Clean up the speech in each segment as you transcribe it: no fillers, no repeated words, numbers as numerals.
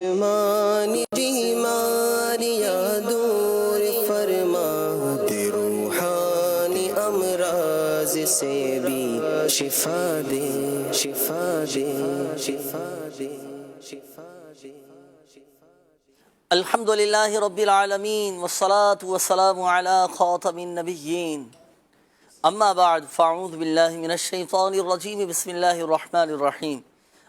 مانی بیماریاں دور فرما دے، روحانی امراض سے بھی شفا دے، شفا دے، شفا دے، شفا دے۔ الحمدللہ رب العالمین والصلاة والسلام علی خاتم النبیین، اما بعد فاعوذ باللہ من الشیطان الرجیم، بسم اللہ الرحمن الرحیم۔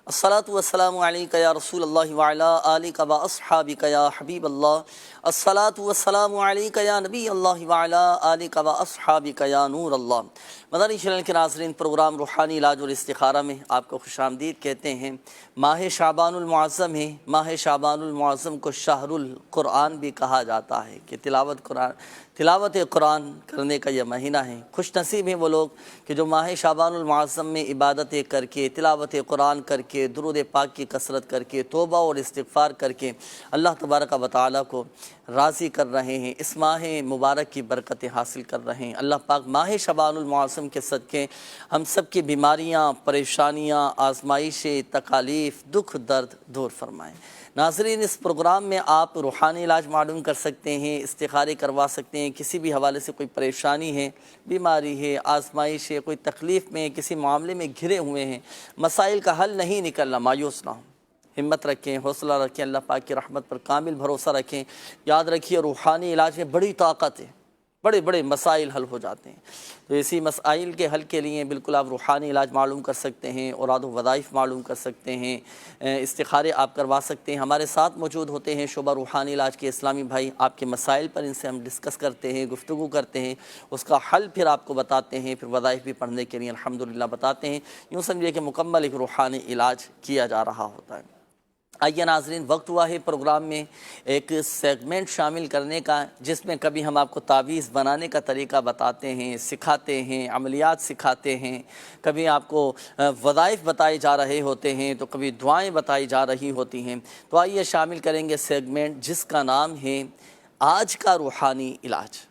الصلاة والسلام علیکہ یا رسول اللہ وعلی آلکہ و اصحابکہ یا حبیب اللہ۔ الصلاة والسلام علیکہ یا نبی اللہ وعلی آلکہ و اصحابکہ یا نور اللہ۔ مدنی چینل کے ناظرین، پروگرام روحانی علاج اور استخارہ میں آپ کو خوش آمدید کہتے ہیں۔ ماہ شعبان المعظم ہے۔ ماہ شعبان المعظم کو شہر القرآن بھی کہا جاتا ہے کہ تلاوت قرآن کرنے کا یہ مہینہ ہے۔ خوش نصیب ہیں وہ لوگ کہ جو ماہ شعبان المعظم میں عبادتیں کر کے، تلاوت قرآن کر کے، درود پاک کی کثرت کر کے، توبہ اور استغفار کر کے اللہ تبارک و تعالیٰ کو راضی کر رہے ہیں، اس ماہ مبارک کی برکتیں حاصل کر رہے ہیں۔ اللہ پاک ماہ شعبان المعظم کے صدقے ہم سب کی بیماریاں، پریشانیاں، آزمائشیں، تکالیف، دکھ درد دور فرمائیں۔ ناظرین، اس پروگرام میں آپ روحانی علاج معلوم کر سکتے ہیں، استخارے کروا سکتے ہیں، کسی بھی حوالے سے کوئی پریشانی ہے، بیماری ہے، آزمائش ہے، کوئی تکلیف میں، کسی معاملے میں گھرے ہوئے ہیں، مسائل کا حل نہیں نکلنا، مایوس نہ ہوں، ہمت رکھیں، حوصلہ رکھیں، اللہ پاک کی رحمت پر کامل بھروسہ رکھیں۔ یاد رکھیے روحانی علاج میں بڑی طاقت ہے، بڑے بڑے مسائل حل ہو جاتے ہیں۔ تو اسی مسائل کے حل کے لیے بالکل آپ روحانی علاج معلوم کر سکتے ہیں، اوراد و وظائف معلوم کر سکتے ہیں، استخارے آپ کروا سکتے ہیں۔ ہمارے ساتھ موجود ہوتے ہیں شعبہ روحانی علاج کے اسلامی بھائی، آپ کے مسائل پر ان سے ہم ڈسکس کرتے ہیں، گفتگو کرتے ہیں، اس کا حل پھر آپ کو بتاتے ہیں، پھر وظائف بھی پڑھنے کے لیے الحمدللہ بتاتے ہیں۔ یوں سمجھے کہ مکمل ایک روحانی علاج کیا جا رہا ہوتا ہے۔ آئیے ناظرین، وقت ہوا ہے پروگرام میں ایک سیگمنٹ شامل کرنے کا، جس میں کبھی ہم آپ کو تعویذ بنانے کا طریقہ بتاتے ہیں، سکھاتے ہیں، عملیات سکھاتے ہیں، کبھی آپ کو وظائف بتائے جا رہے ہوتے ہیں، تو کبھی دعائیں بتائی جا رہی ہوتی ہیں۔ تو آئیے شامل کریں گے سیگمنٹ جس کا نام ہے آج کا روحانی علاج۔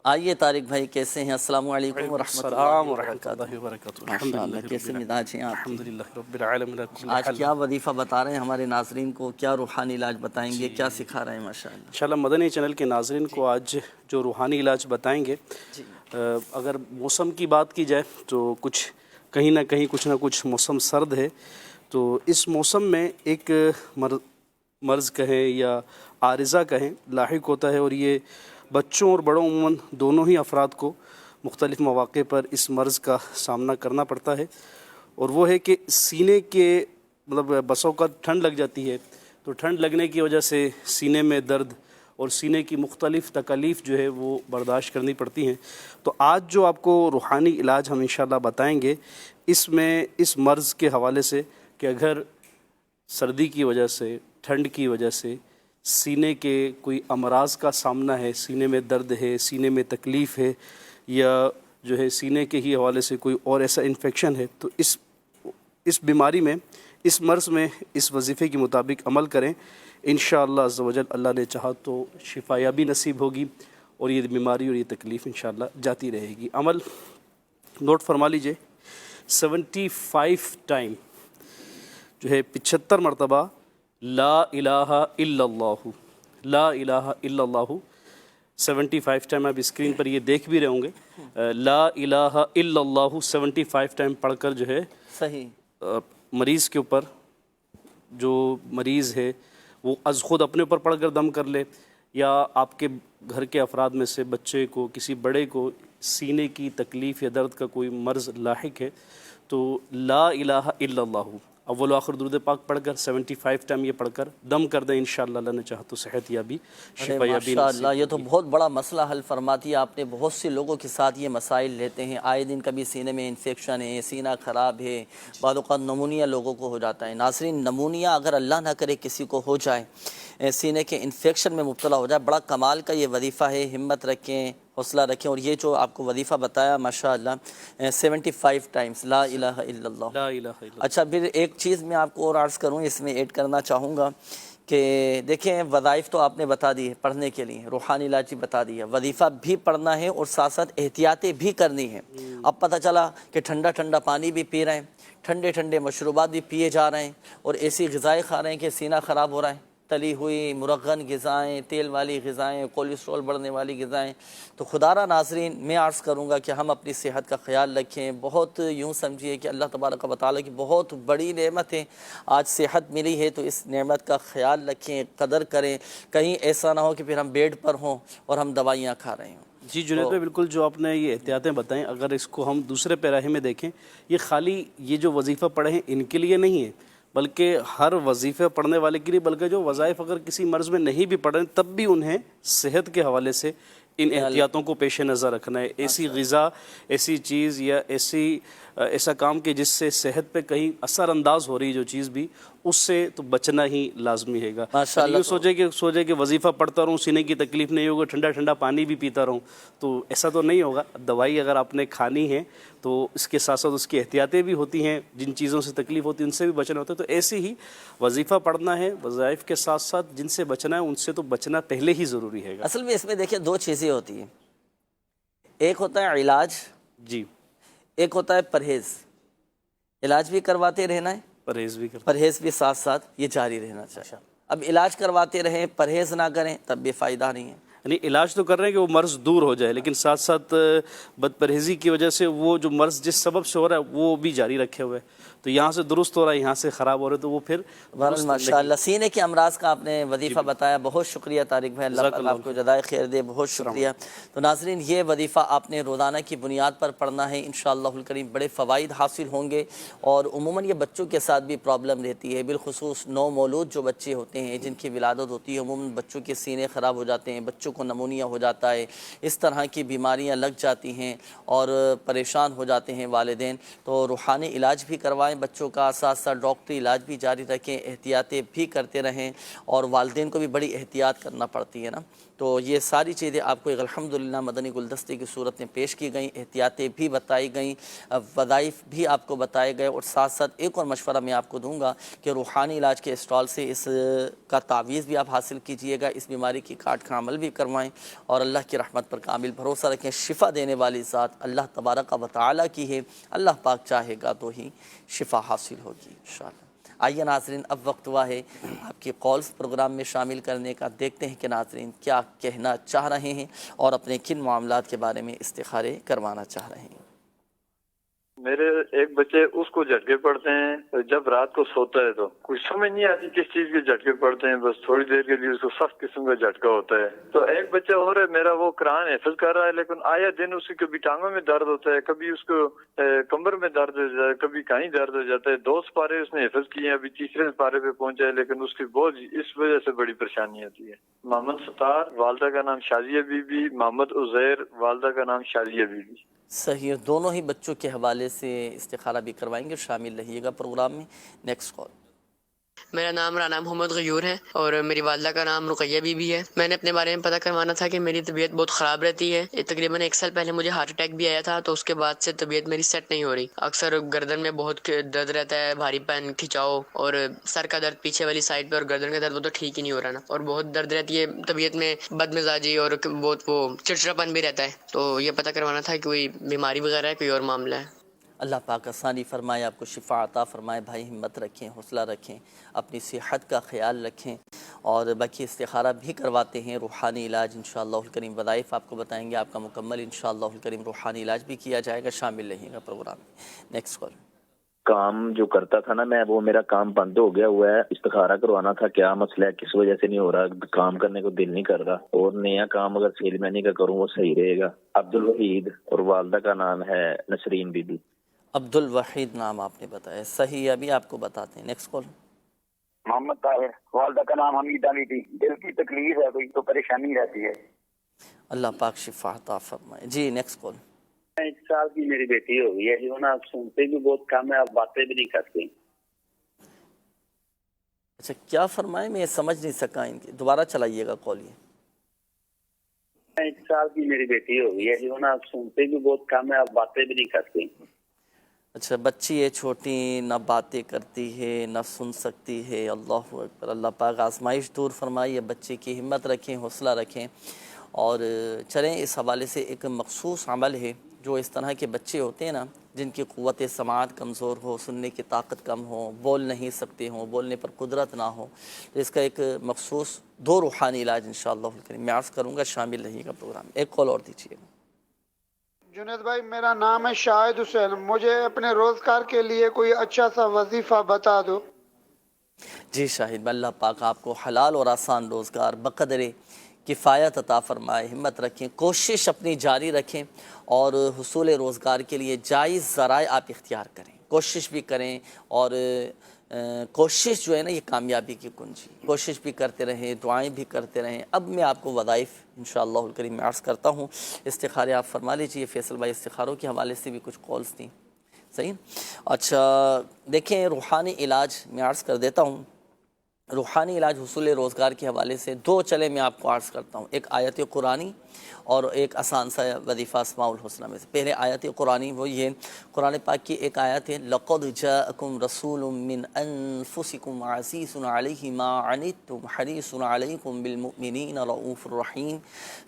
آئیے طارق بھائی، کیسے ہیں؟ السلام علیکم ورحمۃ اللہ وبرکاتہ۔ ماشاءاللہ، کیسے مزاج ہیں آپ کے؟ الحمدللہ رب العالمین۔ آج کیا وظیفہ بتا رہے ہیں ہمارے ناظرین کو؟ کیا روحانی علاج بتائیں گے؟ کیا سکھا رہے ہیں؟ ماشاءاللہ انشاءاللہ مدنی چینل کے ناظرین کو آج جو روحانی علاج بتائیں گے، اگر موسم کی بات کی جائے تو کچھ کہیں نہ کہیں کچھ نہ کچھ موسم سرد ہے، تو اس موسم میں ایک مرض کہیں یا عارضہ کہیں لاحق ہوتا ہے، اور یہ بچوں اور بڑوں عموماً دونوں ہی افراد کو مختلف مواقع پر اس مرض کا سامنا کرنا پڑتا ہے، اور وہ ہے کہ سینے کے بسوں کا ٹھنڈ لگ جاتی ہے، تو ٹھنڈ لگنے کی وجہ سے سینے میں درد اور سینے کی مختلف تکالیف جو ہے وہ برداشت کرنی پڑتی ہیں۔ تو آج جو آپ کو روحانی علاج ہم انشاءاللہ بتائیں گے، اس میں اس مرض کے حوالے سے کہ اگر سردی کی وجہ سے، ٹھنڈ کی وجہ سے سینے کے کوئی امراض کا سامنا ہے، سینے میں درد ہے، سینے میں تکلیف ہے، یا جو ہے سینے کے ہی حوالے سے کوئی اور ایسا انفیکشن ہے، تو اس بیماری میں، اس مرض میں اس وظیفے کے مطابق عمل کریں، انشاءاللہ عز و جل اللہ نے چاہا تو شفا یابی نصیب ہوگی، اور یہ بیماری اور یہ تکلیف انشاءاللہ جاتی رہے گی۔ عمل نوٹ فرما لیجئے، 75 ٹائم جو ہے 75 مرتبہ لا الہ الا اللہ، لا الہ الا اللہ 75 ٹائم، آپ اسکرین پر یہ دیکھ بھی رہے ہوں گے، لا الہ الا اللہ 75 ٹائم پڑھ کر جو ہے صحیح مریض کے اوپر، جو مریض ہے وہ از خود اپنے اوپر پڑھ کر دم کر لے، یا آپ کے گھر کے افراد میں سے بچے کو، کسی بڑے کو سینے کی تکلیف یا درد کا کوئی مرض لاحق ہے، تو لا الہ الا اللہ اول و آخر درود پاک پڑھ کر 75 ٹائم یہ پڑھ کر دم کر دیں، انشاءاللہ اللہ نے چاہا تو صحت یابی، شفا یابی ماشاءاللہ، یہ تو بہت بڑا مسئلہ حل فرما دیا آپ نے۔ بہت سے لوگوں کے ساتھ یہ مسائل لیتے ہیں، آئے دن کبھی سینے میں انفیکشن ہے، سینہ خراب ہے، بعض اوقات نمونیا لوگوں کو ہو جاتا ہے۔ ناظرین، نمونیا اگر اللہ نہ کرے کسی کو ہو جائے، سینے کے انفیکشن میں مبتلا ہو جائے، بڑا کمال کا یہ وظیفہ ہے، ہمت رکھیں، حوصلہ رکھیں، اور یہ جو آپ کو وظیفہ بتایا ماشاءاللہ 75 ٹائمز لا الہ الا اللہ۔ لا الہ الا اللہ۔ اچھا، پھر ایک چیز میں آپ کو اور عرض کروں، اس میں ایڈ کرنا چاہوں گا کہ دیکھیں، وظائف تو آپ نے بتا دی ہے پڑھنے کے لیے، روحانی علاج بھی بتا دی ہے، وظیفہ بھی پڑھنا ہے اور ساتھ ساتھ احتیاطیں بھی کرنی ہے۔ اب پتہ چلا کہ ٹھنڈا ٹھنڈا پانی بھی پی رہے ہیں، ٹھنڈے ٹھنڈے مشروبات بھی پیے جا رہے ہیں اور ایسی غذائیں کھا رہے ہیں کہ سینہ خراب ہو رہا ہے، تلی ہوئی مرغن غذائیں، تیل والی غذائیں، کولیسٹرول بڑھنے والی غذائیں۔ تو خدارہ ناظرین، میں عرض کروں گا کہ ہم اپنی صحت کا خیال رکھیں۔ بہت یوں سمجھیے کہ اللہ تبارک و تعالیٰ کی بہت بڑی نعمت ہے، آج صحت ملی ہے تو اس نعمت کا خیال رکھیں، قدر کریں، کہیں ایسا نہ ہو کہ پھر ہم بیڈ پر ہوں اور ہم دوائیاں کھا رہے ہوں۔ جی جنید بھائی، بالکل جو آپ نے یہ احتیاطیں بتائیں، اگر اس کو ہم دوسرے پیراہے میں دیکھیں، یہ خالی یہ جو وظیفہ پڑھے ہیں ان کے لیے نہیں ہے، بلکہ ہر وظیفہ پڑھنے والے کے لیے، بلکہ جو وظائف اگر کسی مرض میں نہیں بھی پڑھ رہے تب بھی انہیں صحت کے حوالے سے ان احتیاطوں کو پیش نظر رکھنا ہے۔ ایسی غذا، ایسی چیز یا ایسا کام کہ جس سے صحت پہ کہیں اثر انداز ہو رہی جو چیز بھی، اس سے تو بچنا ہی لازمی ہے گا۔ ماشاءاللہ، یوں سوچے کہ وظیفہ پڑھتا رہوں، سینے کی تکلیف نہیں ہوگا، ٹھنڈا ٹھنڈا پانی بھی پیتا رہوں، تو ایسا تو نہیں ہوگا۔ دوائی اگر آپ نے کھانی ہے تو اس کے ساتھ ساتھ اس کی احتیاطیں بھی ہوتی ہیں، جن چیزوں سے تکلیف ہوتی ہے ان سے بھی بچنا ہوتا ہے۔ تو ایسے ہی وظیفہ پڑھنا ہے، وظائف کے ساتھ ساتھ جن سے بچنا ہے ان سے تو بچنا پہلے ہی ضروری ہے گا۔ اصل میں اس میں دیکھیں دو چیزیں ہوتی ہیں، ایک ہوتا ہے علاج، جی، ایک ہوتا ہے پرہیز۔ علاج بھی کرواتے رہنا ہے، پرہیز بھی کرنا۔ پرہیز بھی ساتھ سات یہ جاری رہنا چاہیے۔ اب علاج کرواتے رہیں، پرہیز نہ کریں تب بھی فائدہ نہیں ہے۔ یعنی علاج تو کر رہے ہیں کہ وہ مرض دور ہو جائے، لیکن ساتھ ساتھ بد پرہیزی کی وجہ سے وہ جو مرض جس سبب سے ہو رہا ہے وہ بھی جاری رکھے ہوئے، تو یہاں سے درست ہو رہا ہے، یہاں سے خراب ہو رہا ہے، تو وہ پھر ماشاءاللہ سینے کے امراض کا آپ نے وظیفہ بتایا، بہت شکریہ طارق بھائی، اللہ پاک آپ کو جزائے خیر دے، بہت شکریہ۔ تو ناظرین، یہ وظیفہ آپ نے روزانہ کی بنیاد پر پڑھنا ہے، انشاءاللہ الکریم بڑے فوائد حاصل ہوں گے۔ اور عموماً یہ بچوں کے ساتھ بھی پرابلم رہتی ہے، بالخصوص نو مولود جو بچے ہوتے ہیں جن کی ولادت ہوتی ہے، عموماً بچوں کے سینے خراب ہو جاتے ہیں، بچوں کو نمونیا ہو جاتا ہے، اس طرح کی بیماریاں لگ جاتی ہیں اور پریشان ہو جاتے ہیں والدین۔ تو روحانی علاج بھی کروائیں بچوں کا، ساتھ ساتھ ڈاکٹری علاج بھی جاری رکھیں، احتیاطیں بھی کرتے رہیں، اور والدین کو بھی بڑی احتیاط کرنا پڑتی ہے نا۔ تو یہ ساری چیزیں آپ کو الحمدللہ مدنی گلدستے کی صورت میں پیش کی گئیں، احتیاطیں بھی بتائی گئیں، وظائف بھی آپ کو بتائے گئے، اور ساتھ ساتھ ایک اور مشورہ میں آپ کو دوں گا کہ روحانی علاج کے اسٹال سے اس کا تعویذ بھی آپ حاصل کیجئے گا، اس بیماری کی کاٹ کا عمل بھی کروائیں، اور اللہ کی رحمت پر کامل بھروسہ رکھیں۔ شفا دینے والی ذات اللہ تبارک و تعالیٰ کی ہے، اللہ پاک چاہے گا تو ہی شفا حاصل ہوگی انشاءاللہ۔ آئیے ناظرین، اب وقت ہوا ہے آپ کی کالز پروگرام میں شامل کرنے کا۔ دیکھتے ہیں کہ ناظرین کیا کہنا چاہ رہے ہیں اور اپنے کن معاملات کے بارے میں استخارے کروانا چاہ رہے ہیں۔ میرے ایک بچے اس کو جھٹکے پڑتے ہیں جب رات کو سوتا ہے، تو کچھ سمجھ نہیں آتی کس چیز کے جھٹکے پڑتے ہیں، بس تھوڑی دیر کے لیے اس کو سخت قسم کا جھٹکا ہوتا ہے۔ تو ایک بچہ اور ہے میرا، وہ قرآن حفظ کر رہا ہے، لیکن آیا دن اس کی کبھی ٹانگوں میں درد ہوتا ہے، کبھی اس کو کمر میں درد ہو جاتا ہے، کبھی کہیں درد ہو جاتا ہے۔ 2 سپارے اس نے حفظ کیے ہیں، ابھی تیسرے سپارے پہ پہنچا ہے، لیکن اس کی بہت اس وجہ سے بڑی پریشانی آتی ہے۔ محمد ستار، والدہ کا نام شازیہ بی بی، محمد عزیر، والدہ کا نام شازیہ بی بی۔ صحیح ہے، دونوں ہی بچوں کے حوالے سے استخارہ بھی کروائیں گے، شامل رہیے گا پروگرام میں۔ Next call. میرا نام رانا محمد غیور ہے اور میری والدہ کا نام رقیہ بی بی ہے۔ میں نے اپنے بارے میں پتہ کروانا تھا کہ میری طبیعت بہت خراب رہتی ہے۔ تقریباً 1 سال پہلے مجھے ہارٹ اٹیک بھی آیا تھا، تو اس کے بعد سے طبیعت میری سیٹ نہیں ہو رہی۔ اکثر گردن میں بہت درد رہتا ہے، بھاری پن، کھچاؤ، اور سر کا درد پیچھے والی سائڈ پہ، اور گردن کا درد وہ تو ٹھیک ہی نہیں ہو رہا نا، اور بہت درد رہتی ہے طبیعت میں، بد مزاجی اور بہت وہ چڑچڑاپن بھی رہتا ہے۔ تو یہ پتہ کروانا تھا کہ کوئی بیماری وغیرہ ہے، کوئی اور معاملہ ہے۔ اللہ پاک آسانی فرمائے، آپ کو شفا عطا فرمائے۔ بھائی ہمت رکھیں، حوصلہ رکھیں، اپنی صحت کا خیال رکھیں، اور باقی استخارہ بھی کرواتے ہیں، روحانی علاج انشاءاللہ الکریم، وظائف آپ کو بتائیں گے آپ کا مکمل انشاءاللہ الکریم، روحانی علاج بھی کیا جائے گا، شامل رہیے گا پروگرام میں۔ Next call. کام جو کرتا تھا نا میں، وہ میرا کام بند ہو گیا ہوا ہے، استخارہ کروانا تھا، کیا مسئلہ ہے، کس وجہ سے نہیں ہو رہا، کام کرنے کو دل نہیں کر رہا، اور نیا کام اگر سیل مینی کا کروں وہ صحیح رہے گا۔ عبد الوحید، اور والدہ کا نام ہے نسرین بی بی۔ عبد الوحید نام آپ نے بتایا، صحیح ہے، ابھی آپ کو بتاتے ہیں۔ Next call. محمد طاہر، والدہ کا نام حمید علی تھی، دل کی تکلیف ہے کوئی تو پریشانی رہتی ہے۔ اللہ پاک شفا عطا فرمائے۔ جی نیکسٹ کال۔ 1 سال کی میری بیٹی ہو گئی ہے، جو نا آپ سنتے بھی بہت کم ہے، آپ باتیں بھی نہیں کرتے۔ اچھا کیا فرمائے، میں سمجھ نہیں سکا ان کی، دوبارہ چلائیے گا کال۔ یہ 1 سال کی میری بیٹی ہو گئی ہے، جو نا آپ سنتے بھی بہت کم ہے، آپ باتیں بھی نہیں کرتے۔ اچھا، بچی ہے چھوٹی، نہ باتیں کرتی ہے نہ سن سکتی ہے، اللہ اکبر۔ اللہ پاک آزمائش دور فرمائیے، بچے کی ہمت رکھیں، حوصلہ رکھیں، اور چلیں اس حوالے سے ایک مخصوص عمل ہے جو اس طرح کے بچے ہوتے ہیں نا جن کی قوت سماعت کمزور ہو، سننے کی طاقت کم ہو، بول نہیں سکتے ہوں، بولنے پر قدرت نہ ہو، تو اس کا ایک مخصوص 2 روحانی علاج انشاءاللہ الکریم میں عرض کروں گا، شامل رہیے گا پروگرام۔ ایک کال اور دیجیے گا۔ جنید بھائی میرا نام ہے شاہد حسین، مجھے اپنے روزگار کے لیے کوئی اچھا سا وظیفہ بتا دو۔ جی شاہد، اللہ پاک آپ کو حلال اور آسان روزگار بقدر کفایت عطا فرمائے، ہمت رکھیں، کوشش اپنی جاری رکھیں اور حصول روزگار کے لیے جائز ذرائع آپ اختیار کریں، کوشش بھی کریں اور کوشش جو ہے نا یہ کامیابی کی کنجی، کوشش بھی کرتے رہیں، دعائیں بھی کرتے رہیں۔ اب میں آپ کو وظائف انشاءاللہ الکریم میں عرض کرتا ہوں، استخارے آپ فرما لیجیے۔ فیصل بھائی استخاروں کے حوالے سے بھی کچھ کالز تھیں، صحیح؟ اچھا دیکھیں، روحانی علاج میں عرض کر دیتا ہوں۔ روحانی علاج حصول روزگار کے حوالے سے 2 چلے میں آپ کو عرض کرتا ہوں، ایک آیت قرآنی اور ایک آسان سا وظیفہ اسماء الحسنہ میں سے۔ پہلے آیت قرآنی، وہ یہ قرآن پاک کی ایک آیت ہے، لَقَدْ جَاءَكُمْ رَسُولٌ مِّنْ أَنفُسِكُمْ عَزِيزٌ عَلَيْهِ مَا عَنِتُّمْ حَرِيصٌ عَلَيْكُمْ بِالْمُؤْمِنِينَ رَءُوفٌ رَحِيمٌ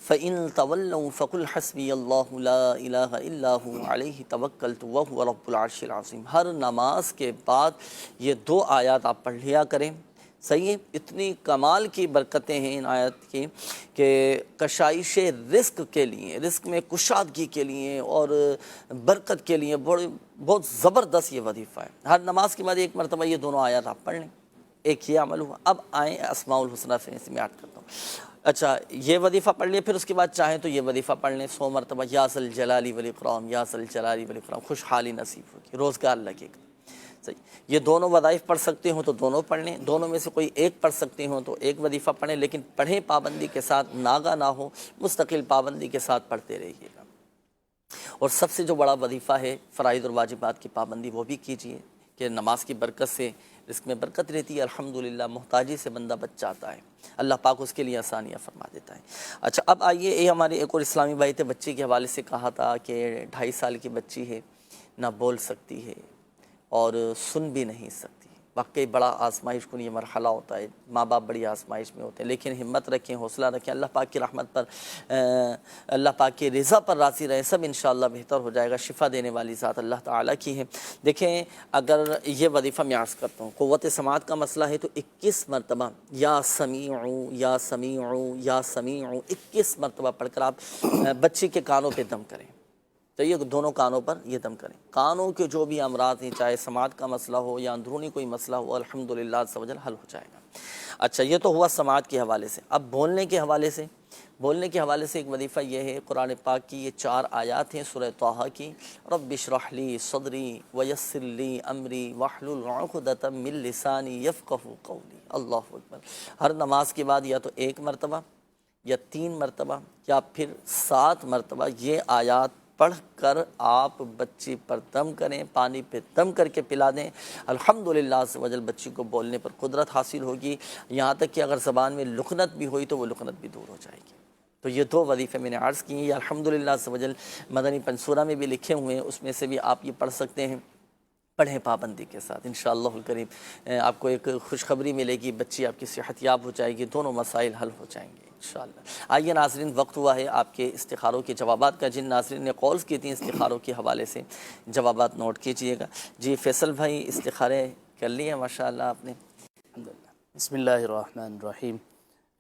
فَإِن تَوَلَّوْا فَقُلْ حَسْبِيَ اللَّهُ لَا إِلَٰهَ إِلَّا هُوَ عَلَيْهِ تَوَكَّلْتُ وَهُوَ رَبُّ الْعَرْشِ الْعَظِيمِ۔ ہر نماز کے بعد یہ 2 آیات آپ پڑھ لیا کریں، صحیح ہے؟ اتنی کمال کی برکتیں ہیں ان آیت کی کہ کشائش رزق کے لیے، رزق میں کشادگی کے لیے اور برکت کے لیے بہت زبردست یہ وظیفہ ہے۔ ہر نماز کے بعد 1 مرتبہ یہ دونوں آیات آپ پڑھ لیں، ایک یہ عمل ہوا۔ اب آئیں اسماء الحسنہ سے میں یاد کرتا ہوں۔ اچھا یہ وظیفہ پڑھ لیں، پھر اس کے بعد چاہیں تو یہ وظیفہ پڑھ لیں 100 مرتبہ، یا ذل جلالی والاکرام، یا ذل جلالی والاکرام، خوشحالی نصیب ہوگی، روزگار لگے گا، صحیح۔ یہ دونوں وظائف پڑھ سکتے ہوں تو دونوں پڑھ لیں، دونوں میں سے کوئی ایک پڑھ سکتے ہوں تو ایک وظیفہ پڑھیں، لیکن پڑھیں پابندی کے ساتھ، ناغہ نہ ہو، مستقل پابندی کے ساتھ پڑھتے رہیے گا۔ اور سب سے جو بڑا وظیفہ ہے فرائض اور واجبات کی پابندی، وہ بھی کیجیے کہ نماز کی برکت سے رزق میں برکت رہتی ہے، الحمدللہ محتاجی سے بندہ بچ جاتا ہے، اللہ پاک اس کے لیے آسانیاں فرما دیتا ہے۔ اچھا اب آئیے، یہ ہمارے ایک اور اسلامی بھائی تھے، بچے کے حوالے سے کہا تھا کہ 2.5 سال کی بچی ہے، نہ بول سکتی ہے اور سن بھی نہیں سکتی۔ واقعی بڑا آزمائش کن یہ مرحلہ ہوتا ہے، ماں باپ بڑی آزمائش میں ہوتے ہیں، لیکن ہمت رکھیں، حوصلہ رکھیں، اللہ پاک کی رحمت پر، اللہ پاک کی رضا پر راضی رہیں، سب انشاءاللہ بہتر ہو جائے گا۔ شفا دینے والی ذات اللہ تعالیٰ کی ہے۔ دیکھیں اگر یہ وظیفہ میں عرض کرتا ہوں، قوت سماعت کا مسئلہ ہے تو 21 مرتبہ یا سمیع یا سمیع یا سمیع 21 مرتبہ پڑھ کر آپ بچی کے کانوں پہ دم کریں، تو یہ دونوں کانوں پر یہ دم کریں۔ کانوں کے جو بھی امراض ہیں، چاہے سماعت کا مسئلہ ہو یا اندرونی کوئی مسئلہ ہو، الحمدللہ عز و جل حل ہو جائے گا۔ اچھا یہ تو ہوا سماعت کے حوالے سے۔ اب بولنے کے حوالے سے ایک وظیفہ یہ ہے، قرآن پاک کی یہ 4 آیات ہیں سورہ طٰہٰ کی، رب اشرح لی صدری ویسر لی امری واحلل عقدۃ من لسانی یفقہوا قولی۔ اللہ اکبر۔ ہر نماز کے بعد یا تو 1 مرتبہ یا 3 مرتبہ یا پھر 7 مرتبہ یہ آیات پڑھ کر آپ بچی پر دم کریں، پانی پہ دم کر کے پلا دیں، الحمدللہ عز و جل بچی کو بولنے پر قدرت حاصل ہوگی، یہاں تک کہ اگر زبان میں لکنت بھی ہوئی تو وہ لکنت بھی دور ہو جائے گی۔ تو یہ 2 وظیفے میں نے عرض کی ہیں، یہ الحمدللہ عز و جل مدنی پنصورہ میں بھی لکھے ہوئے ہیں، اس میں سے بھی آپ یہ پڑھ سکتے ہیں، پڑھیں پابندی کے ساتھ، انشاءاللہ الکریم آپ کو ایک خوشخبری ملے گی، بچی آپ کی صحت یاب ہو جائے گی، دونوں مسائل حل ہو جائیں گے انشاءاللہ۔ آئیے ناظرین، وقت ہوا ہے آپ کے استخاروں کے جوابات کا۔ جن ناظرین نے کالز کی تھیں استخاروں کے حوالے سے جوابات نوٹ کیجئے گا۔ جی فیصل بھائی استخارے کر لیے ماشاءاللہ آپ نے؟ الحمدللہ۔ بسم اللہ الرحمن الرحیم۔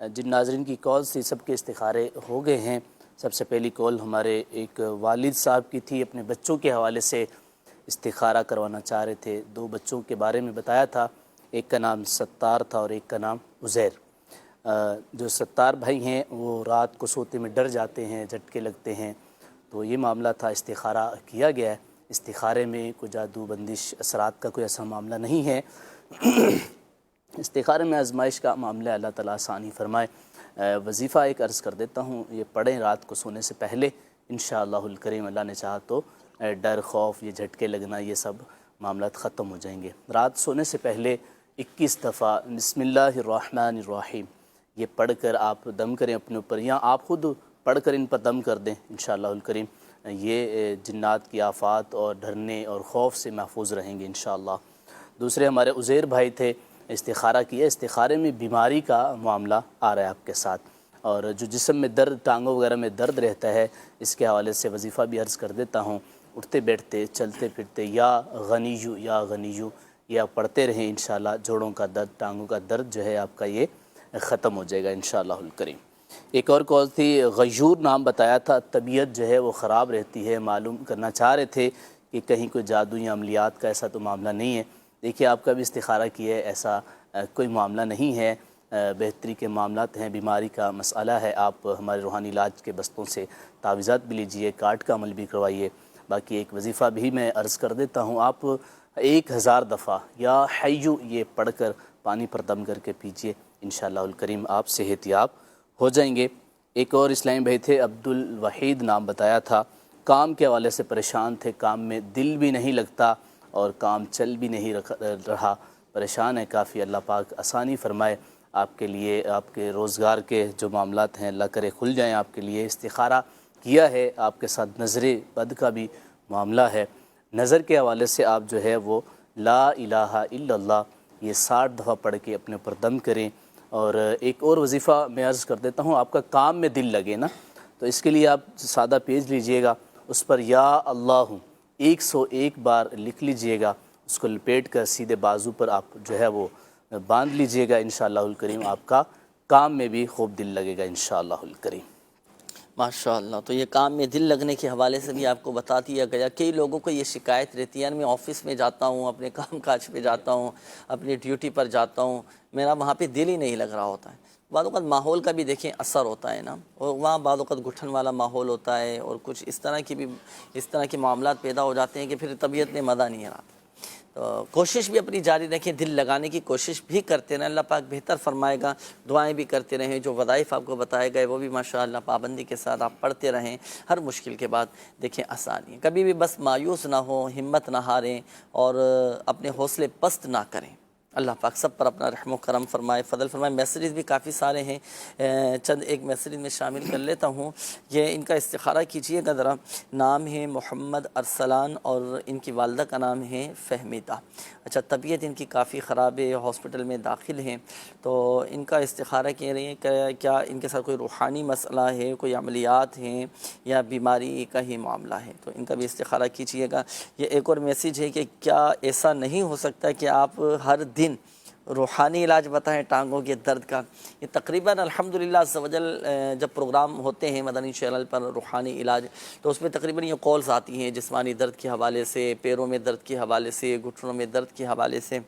جن ناظرین کی کالز تھی سب کے استخارے ہو گئے ہیں۔ سب سے پہلی کال ہمارے ایک والد صاحب کی تھی، اپنے بچوں کے حوالے سے استخارہ کروانا چاہ رہے تھے۔ 2 بچوں کے بارے میں بتایا تھا، ایک کا نام ستار تھا اور ایک کا نام عزیر۔ جو ستار بھائی ہیں وہ رات کو سوتے میں ڈر جاتے ہیں، جھٹکے لگتے ہیں، تو یہ معاملہ تھا، استخارہ کیا گیا ہے۔ استخارے میں کوئی جادو بندش اثرات کا کوئی ایسا معاملہ نہیں ہے، استخارے میں آزمائش کا معاملہ، اللہ تعالیٰ آسانی فرمائے۔ وظیفہ ایک عرض کر دیتا ہوں، یہ پڑھیں رات کو سونے سے پہلے، انشاءاللہ الکریم اللہ نے چاہا تو ڈر، خوف، یہ جھٹکے لگنا، یہ سب معاملات ختم ہو جائیں گے۔ رات سونے سے پہلے 21 دفعہ بسم اللہ الرحمن الرحیم یہ پڑھ کر آپ دم کریں اپنے اوپر، یا آپ خود پڑھ کر ان پر دم کر دیں، انشاءاللہ الکریم یہ جنات کی آفات اور ڈرنے اور خوف سے محفوظ رہیں گے انشاءاللہ۔ دوسرے ہمارے عزیر بھائی تھے، استخارہ کیا، استخارے میں بیماری کا معاملہ آ رہا ہے آپ کے ساتھ، اور جو جسم میں درد، ٹانگوں وغیرہ میں درد رہتا ہے، اس کے حوالے سے وظیفہ بھی عرض کر دیتا ہوں۔ اٹھتے بیٹھتے، چلتے پھرتے یا غنیجو یا غنیجو یہ آپ پڑھتے رہیں، انشاءاللہ جوڑوں کا درد، ٹانگوں کا درد جو ہے آپ کا یہ ختم ہو جائے گا انشاءاللہ الکریم۔ ایک اور کال تھی، غیور نام بتایا تھا، طبیعت جو ہے وہ خراب رہتی ہے، معلوم کرنا چاہ رہے تھے کہ کہیں کوئی جادو یا عملیات کا ایسا تو معاملہ نہیں ہے۔ دیکھیے آپ کا بھی استخارہ کیا ہے، ایسا کوئی معاملہ نہیں ہے، بہتری کے معاملات ہیں، بیماری کا مسئلہ ہے۔ آپ ہمارے روحانی علاج کے بستوں سے تعویذات بھی لیجئے، کارڈ کا عمل بھی کروائیے۔ باقی ایک وظیفہ بھی میں عرض کر دیتا ہوں، آپ 1000 دفعہ یا حیو یہ پڑھ کر پانی پر دم کر کے پیجئے، انشاءاللہ الکریم آپ صحت یاب ہو جائیں گے۔ ایک اور اسلامی بھائی تھے، عبدالوحید نام بتایا تھا، کام کے حوالے سے پریشان تھے، کام میں دل بھی نہیں لگتا اور کام چل بھی نہیں رہا، پریشان ہے کافی۔ اللہ پاک آسانی فرمائے آپ کے لیے، آپ کے روزگار کے جو معاملات ہیں اللہ کرے کھل جائیں آپ کے لیے۔ استخارہ کیا ہے، آپ کے ساتھ نظر بد کا بھی معاملہ ہے، نظر کے حوالے سے آپ جو ہے وہ لا الہ الا اللہ یہ 60 دفعہ پڑھ کے اپنے اوپر دم کریں۔ اور ایک اور وظیفہ میں عرض کر دیتا ہوں، آپ کا کام میں دل لگے نا، تو اس کے لیے آپ سادہ پیج لیجئے گا، اس پر یا اللہ 101 بار لکھ لیجئے گا، اس کو لپیٹ کر سیدھے بازو پر آپ جو ہے وہ باندھ لیجئے گا، انشاءاللہ الکریم آپ کا کام میں بھی خوب دل لگے گا انشاءاللہ الکریم۔ ماشاءاللہ، تو یہ کام میں دل لگنے کے حوالے سے بھی آپ کو بتا دیا گیا۔ کئی لوگوں کو یہ شکایت رہتی ہے، میں آفس میں جاتا ہوں، اپنے کام کاج پہ جاتا ہوں، اپنی ڈیوٹی پر جاتا ہوں، میرا وہاں پہ دل ہی نہیں لگ رہا ہوتا ہے۔ بعض اوقات ماحول کا بھی دیکھیں اثر ہوتا ہے نا، اور وہاں بعض اوقات گھٹن والا ماحول ہوتا ہے، اور کچھ اس طرح کے معاملات پیدا ہو جاتے ہیں کہ پھر طبیعت میں مزہ نہیں آتا۔ تو کوشش بھی اپنی جاری رکھیں، دل لگانے کی کوشش بھی کرتے رہیں، اللہ پاک بہتر فرمائے گا۔ دعائیں بھی کرتے رہیں، جو وظائف آپ کو بتائے گئے وہ بھی ماشاءاللہ پابندی کے ساتھ آپ پڑھتے رہیں، ہر مشکل کے بعد دیکھیں آسانی ہے۔ کبھی بھی بس مایوس نہ ہوں، ہمت نہ ہاریں اور اپنے حوصلے پست نہ کریں۔ اللہ پاک سب پر اپنا رحم و کرم فرمائے، فضل فرمائے۔ میسیجز بھی کافی سارے ہیں، چند ایک میسیج میں شامل کر لیتا ہوں۔ یہ ان کا استخارہ کیجئے گا ذرا۔ نام ہے محمد ارسلان اور ان کی والدہ کا نام ہے فہمیدہ۔ اچھا، طبیعت ان کی کافی خراب ہے، ہاسپٹل میں داخل ہیں، تو ان کا استخارہ کہہ رہے ہیں کہ کیا ان کے ساتھ کوئی روحانی مسئلہ ہے، کوئی عملیات ہیں یا بیماری کا ہی معاملہ ہے، تو ان کا بھی استخارہ کیجئے گا۔ یہ ایک اور میسیج ہے کہ کیا ایسا نہیں ہو سکتا کہ آپ ہر دن روحانی علاج بتائیں ٹانگوں کے درد کا؟ یہ تقریباً الحمدللہ عز و جل جب پروگرام ہوتے ہیں مدنی چینل پر روحانی علاج، تو اس میں تقریباً یہ کالز آتی ہیں جسمانی درد کے حوالے سے، پیروں میں درد کے حوالے سے، گھٹنوں میں درد کے حوالے سے،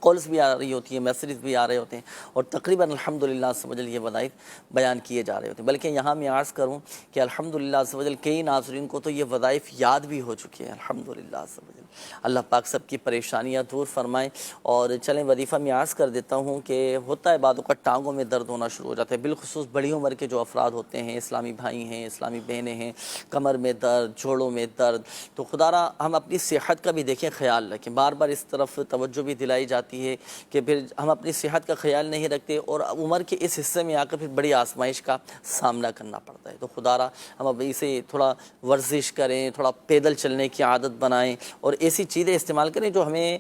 کالز بھی آ رہی ہوتی ہیں، میسیجز بھی آ رہے ہوتے ہیں، اور تقریباً الحمدللہ عز و جل یہ وظائف بیان کیے جا رہے ہوتے ہیں۔ بلکہ یہاں میں عرض کروں کہ الحمدللہ عز و جل کئی ناظرین کو تو یہ وظائف یاد بھی ہو چکے ہیں، الحمدللہ عز و جل۔ اللہ پاک سب کی پریشانیاں دور فرمائیں۔ اور چلیں وظیفہ میں عرض کر دیتا ہوں کہ ہوتا ہے بعض اوقات ٹانگوں میں درد ہونا شروع ہو جاتا ہے، بالخصوص بڑی عمر کے جو افراد ہوتے ہیں، اسلامی بھائی ہیں، اسلامی بہنیں ہیں، کمر میں درد، جوڑوں میں درد، تو خدا را ہم اپنی صحت کا بھی دیکھیں خیال رکھیں۔ بار بار اس طرف توجہ بھی دلائی جاتی ہے کہ پھر ہم اپنی صحت کا خیال نہیں رکھتے اور عمر کے اس حصے میں آ کر پھر بڑی آزمائش کا سامنا کرنا پڑتا ہے۔ تو خدا را ہم اب اسے تھوڑا ورزش کریں، تھوڑا پیدل چلنے کی عادت بنائیں اور ایسی چیزیں استعمال کریں جو ہمیں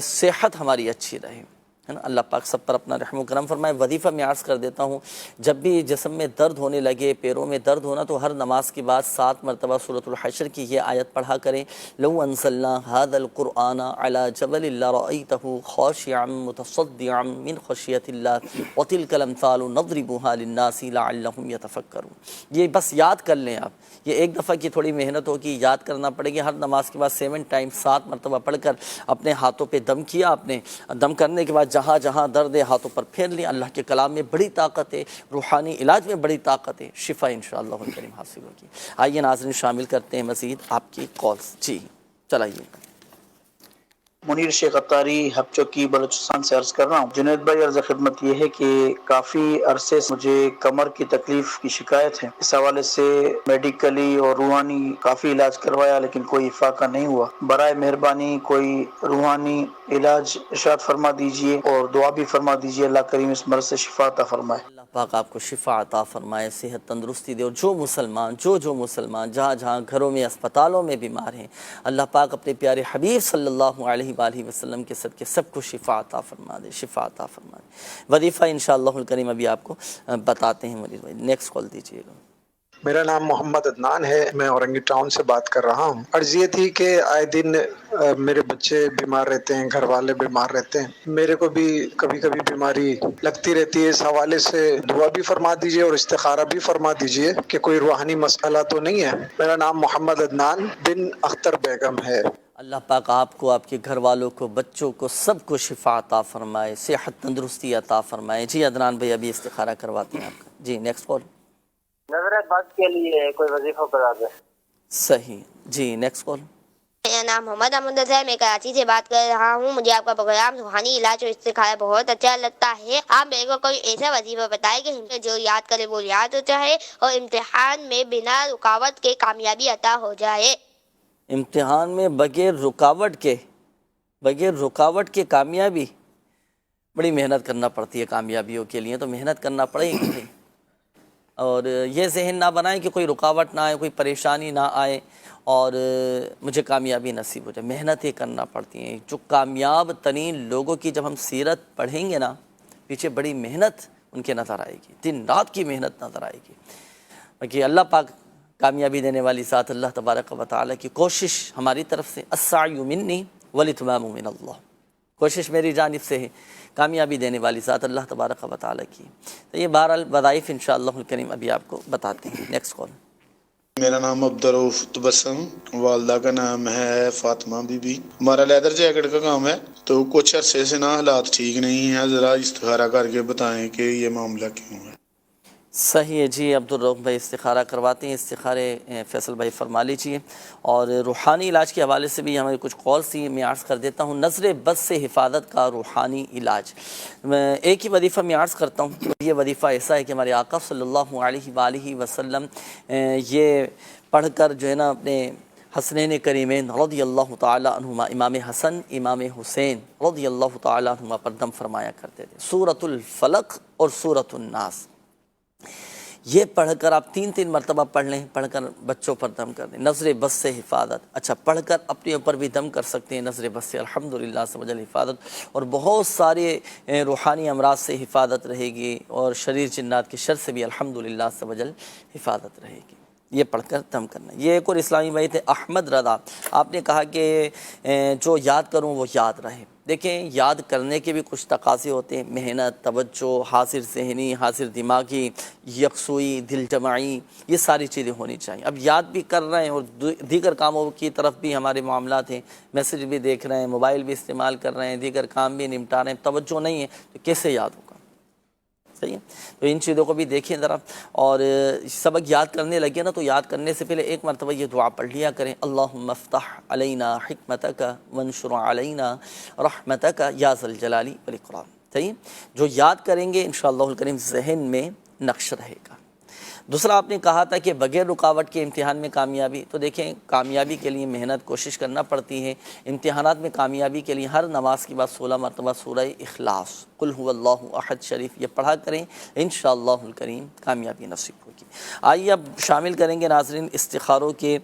صحت ہماری اچھی رہے، ہے نا۔ اللہ پاک سب پر اپنا رحم و کرم فرمائے۔ وظیفہ میں عرض کر دیتا ہوں، جب بھی جسم میں درد ہونے لگے، پیروں میں درد ہونا، تو ہر نماز کے بعد 7 مرتبہ سورۃ الحشر کی یہ آیت پڑھا کریں، لو انزلنا هذا القرآن على جبل لرأيته خاشعا متصدعا من خشیۃ اللہ وتلک الامثال نضربها للناس لعلهم يتفکرون۔ یہ بس یاد کر لیں آپ، یہ ایک دفعہ کی تھوڑی محنت ہوگی، یاد کرنا پڑے گی۔ ہر نماز کے بعد 7 ٹائم 7 مرتبہ پڑھ کر اپنے ہاتھوں پہ دم کیا، آپ نے دم کرنے کے بعد جہاں جہاں درد ہے ہاتھوں پر پھیر لیں۔ اللہ کے کلام میں بڑی طاقت ہے، روحانی علاج میں بڑی طاقت ہے، شفا انشاءاللہ الکریم حاصل ہوگی۔ آئیے ناظرین شامل کرتے ہیں مزید آپ کی کالز۔ جی چلائیے۔ منیر شیخ اتاری ہب چوکی بلوچستان سے عرض کر رہا ہوں۔ جنید بھائی عرض خدمت یہ ہے کہ کافی عرصے سے مجھے کمر کی تکلیف کی شکایت ہے، اس حوالے سے میڈیکلی اور روحانی کافی علاج کروایا لیکن کوئی افاقہ نہیں ہوا۔ برائے مہربانی کوئی روحانی علاج ارشاد فرما دیجئے اور دعا بھی فرما دیجئے، اللہ کریم اس مرض سے شفا عطا فرمائے۔ اللہ پاک آپ کو شفا عطا فرمائے، صحت تندرستی دے، اور جو مسلمان جہاں جہاں گھروں میں اسپتالوں میں بیمار ہیں، اللہ پاک اپنے پیارے حبیب صلی اللہ علیہ وآلہ وسلم کے صدقے سب کو شفا عطا فرما دے، شفا عطا فرما دے۔ وظیفہ انشاءاللہ الکریم ابھی آپ کو بتاتے ہیں منیر بھائی، نیکسٹ کال دیجیے گا۔ میرا نام محمد عدنان ہے، میں اورنگی ٹاؤن سے بات کر رہا ہوں۔ عرض یہ تھی کہ آئے دن میرے بچے بیمار رہتے ہیں، گھر والے بیمار رہتے ہیں، میرے کو بھی کبھی کبھی بیماری لگتی رہتی ہے۔ اس حوالے سے دعا بھی فرما دیجئے اور استخارہ بھی فرما دیجئے کہ کوئی روحانی مسئلہ تو نہیں ہے۔ میرا نام محمد عدنان بن اختر بیگم ہے۔ اللہ پاک آپ کو، آپ کے گھر والوں کو، بچوں کو، سب کو شفا عطا فرمائے، صحت تندرستی عطا فرمائے۔ جی عدنان بھائی ابھی استخارہ کرواتے ہیں آپ کا۔ جی نیکسٹ کال۔ نظر بد کے لیے کوئی وظیفہ کرا دے۔ صحیح، جی نیکسٹ کال۔ میرا نام محمد احمد ہے، میں کراچی سے بات کر رہا ہوں۔ مجھے آپ کا پروگرام روحانی علاج اور استخارہ بہت اچھا لگتا ہے۔ آپ میرے کو کوئی ایسا وظیفہ بتائیں کہ جو یاد کرے وہ یاد ہو جائے اور امتحان میں بنا رکاوٹ کے کامیابی عطا ہو جائے۔ امتحان میں بغیر رکاوٹ کے کامیابی، بڑی محنت کرنا پڑتی ہے کامیابیوں کے لیے، تو محنت کرنا پڑے گی، اور یہ ذہن نہ بنائیں کہ کوئی رکاوٹ نہ آئے، کوئی پریشانی نہ آئے اور مجھے کامیابی نصیب ہو جائے۔ محنتیں کرنا پڑتی ہیں۔ جو کامیاب ترین لوگوں کی جب ہم سیرت پڑھیں گے نا، پیچھے بڑی محنت ان کے نظر آئے گی، دن رات کی محنت نظر آئے گی۔ باقی اللہ پاک کامیابی دینے والی ذات اللہ تبارک و تعالیٰ کی کوشش ہماری طرف سے، السعی منی والاتمام من اللہ، کوشش میری جانب سے ہے، کامیابی دینے والی ذات اللہ تبارک و تعالیٰ کی۔ تو یہ بہرحال وظائف انشاءاللہ الکریم ابھی آپ کو بتاتے ہیں۔ Next call. میرا نام عبدالرؤف تبسم، والدہ کا نام ہے فاطمہ بی بی۔ ہمارا لیدر جیکٹ کا کام ہے، تو کچھ عرصے سے نا حالات ٹھیک نہیں ہیں، ذرا استخارہ کر کے بتائیں کہ یہ معاملہ کیوں ہے۔ صحیح ہے جی عبدالرؤف بھائی، استخارہ کرواتے ہیں، استخارے فیصل بھائی فرما لیجیے۔ اور روحانی علاج کے حوالے سے بھی ہمیں کچھ کالس تھی، میں عرض کر دیتا ہوں۔ نظر بد سے حفاظت کا روحانی علاج، میں ایک ہی وظیفہ میں عرض کرتا ہوں۔ یہ وظیفہ ایسا ہے کہ ہمارے آقا صلی اللہ علیہ وآلہ وسلم یہ پڑھ کر جو ہے نا اپنے حسنین کریمین رضی اللہ تعالی عنہما، امام حسن امام حسین رضی اللہ تعالی عنہما پر دم فرمایا کرتے تھے۔ سورۃ الفلق اور سورۃ الناس، یہ پڑھ کر آپ 3 مرتبہ پڑھ لیں، پڑھ کر بچوں پر دم کر دیں۔ نظر بد سے حفاظت، اچھا پڑھ کر اپنے اوپر بھی دم کر سکتے ہیں نظر بد سے، الحمدللہ سے وجل حفاظت، اور بہت سارے روحانی امراض سے حفاظت رہے گی، اور شریر جنات کی شر سے بھی الحمدللہ سے وجل حفاظت رہے گی۔ یہ پڑھ کر دم کرنا۔ یہ ایک اور اسلامی بھائی تھے احمد رضا، آپ نے کہا کہ جو یاد کروں وہ یاد رہے۔ دیکھیں یاد کرنے کے بھی کچھ تقاضے ہوتے ہیں، محنت، توجہ، حاضر ذہنی، حاضر دماغی، یکسوئی، دل جمعی، یہ ساری چیزیں ہونی چاہیے۔ اب یاد بھی کر رہے ہیں اور دیگر کاموں کی طرف بھی ہمارے معاملات ہیں، میسیج بھی دیکھ رہے ہیں، موبائل بھی استعمال کر رہے ہیں، دیگر کام بھی نمٹا رہے ہیں، توجہ نہیں ہے تو کیسے یاد ہوگا؟ صحیح ہے، تو ان چیزوں کو بھی دیکھیں ذرا، اور سبق یاد کرنے لگے نا تو یاد کرنے سے پہلے ایک مرتبہ یہ دعا پڑھ لیا کریں، اللہم افتح علینا حکمتک وانشر علینا رحمتک یا ذا الجلال والاکرام۔ صحیح، جو یاد کریں گے انشاءاللہ الکریم ذہن میں نقش رہے گا۔ دوسرا آپ نے کہا تھا کہ بغیر رکاوٹ کے امتحان میں کامیابی، تو دیکھیں کامیابی کے لیے محنت کوشش کرنا پڑتی ہے۔ امتحانات میں کامیابی کے لیے ہر نماز کے بعد 16 مرتبہ سورہ اخلاص قل هو اللہ احد شریف یہ پڑھا کریں، انشاءاللہ الکریم کامیابی نصیب ہوگی۔ آئیے اب شامل کریں گے ناظرین استخاروں کے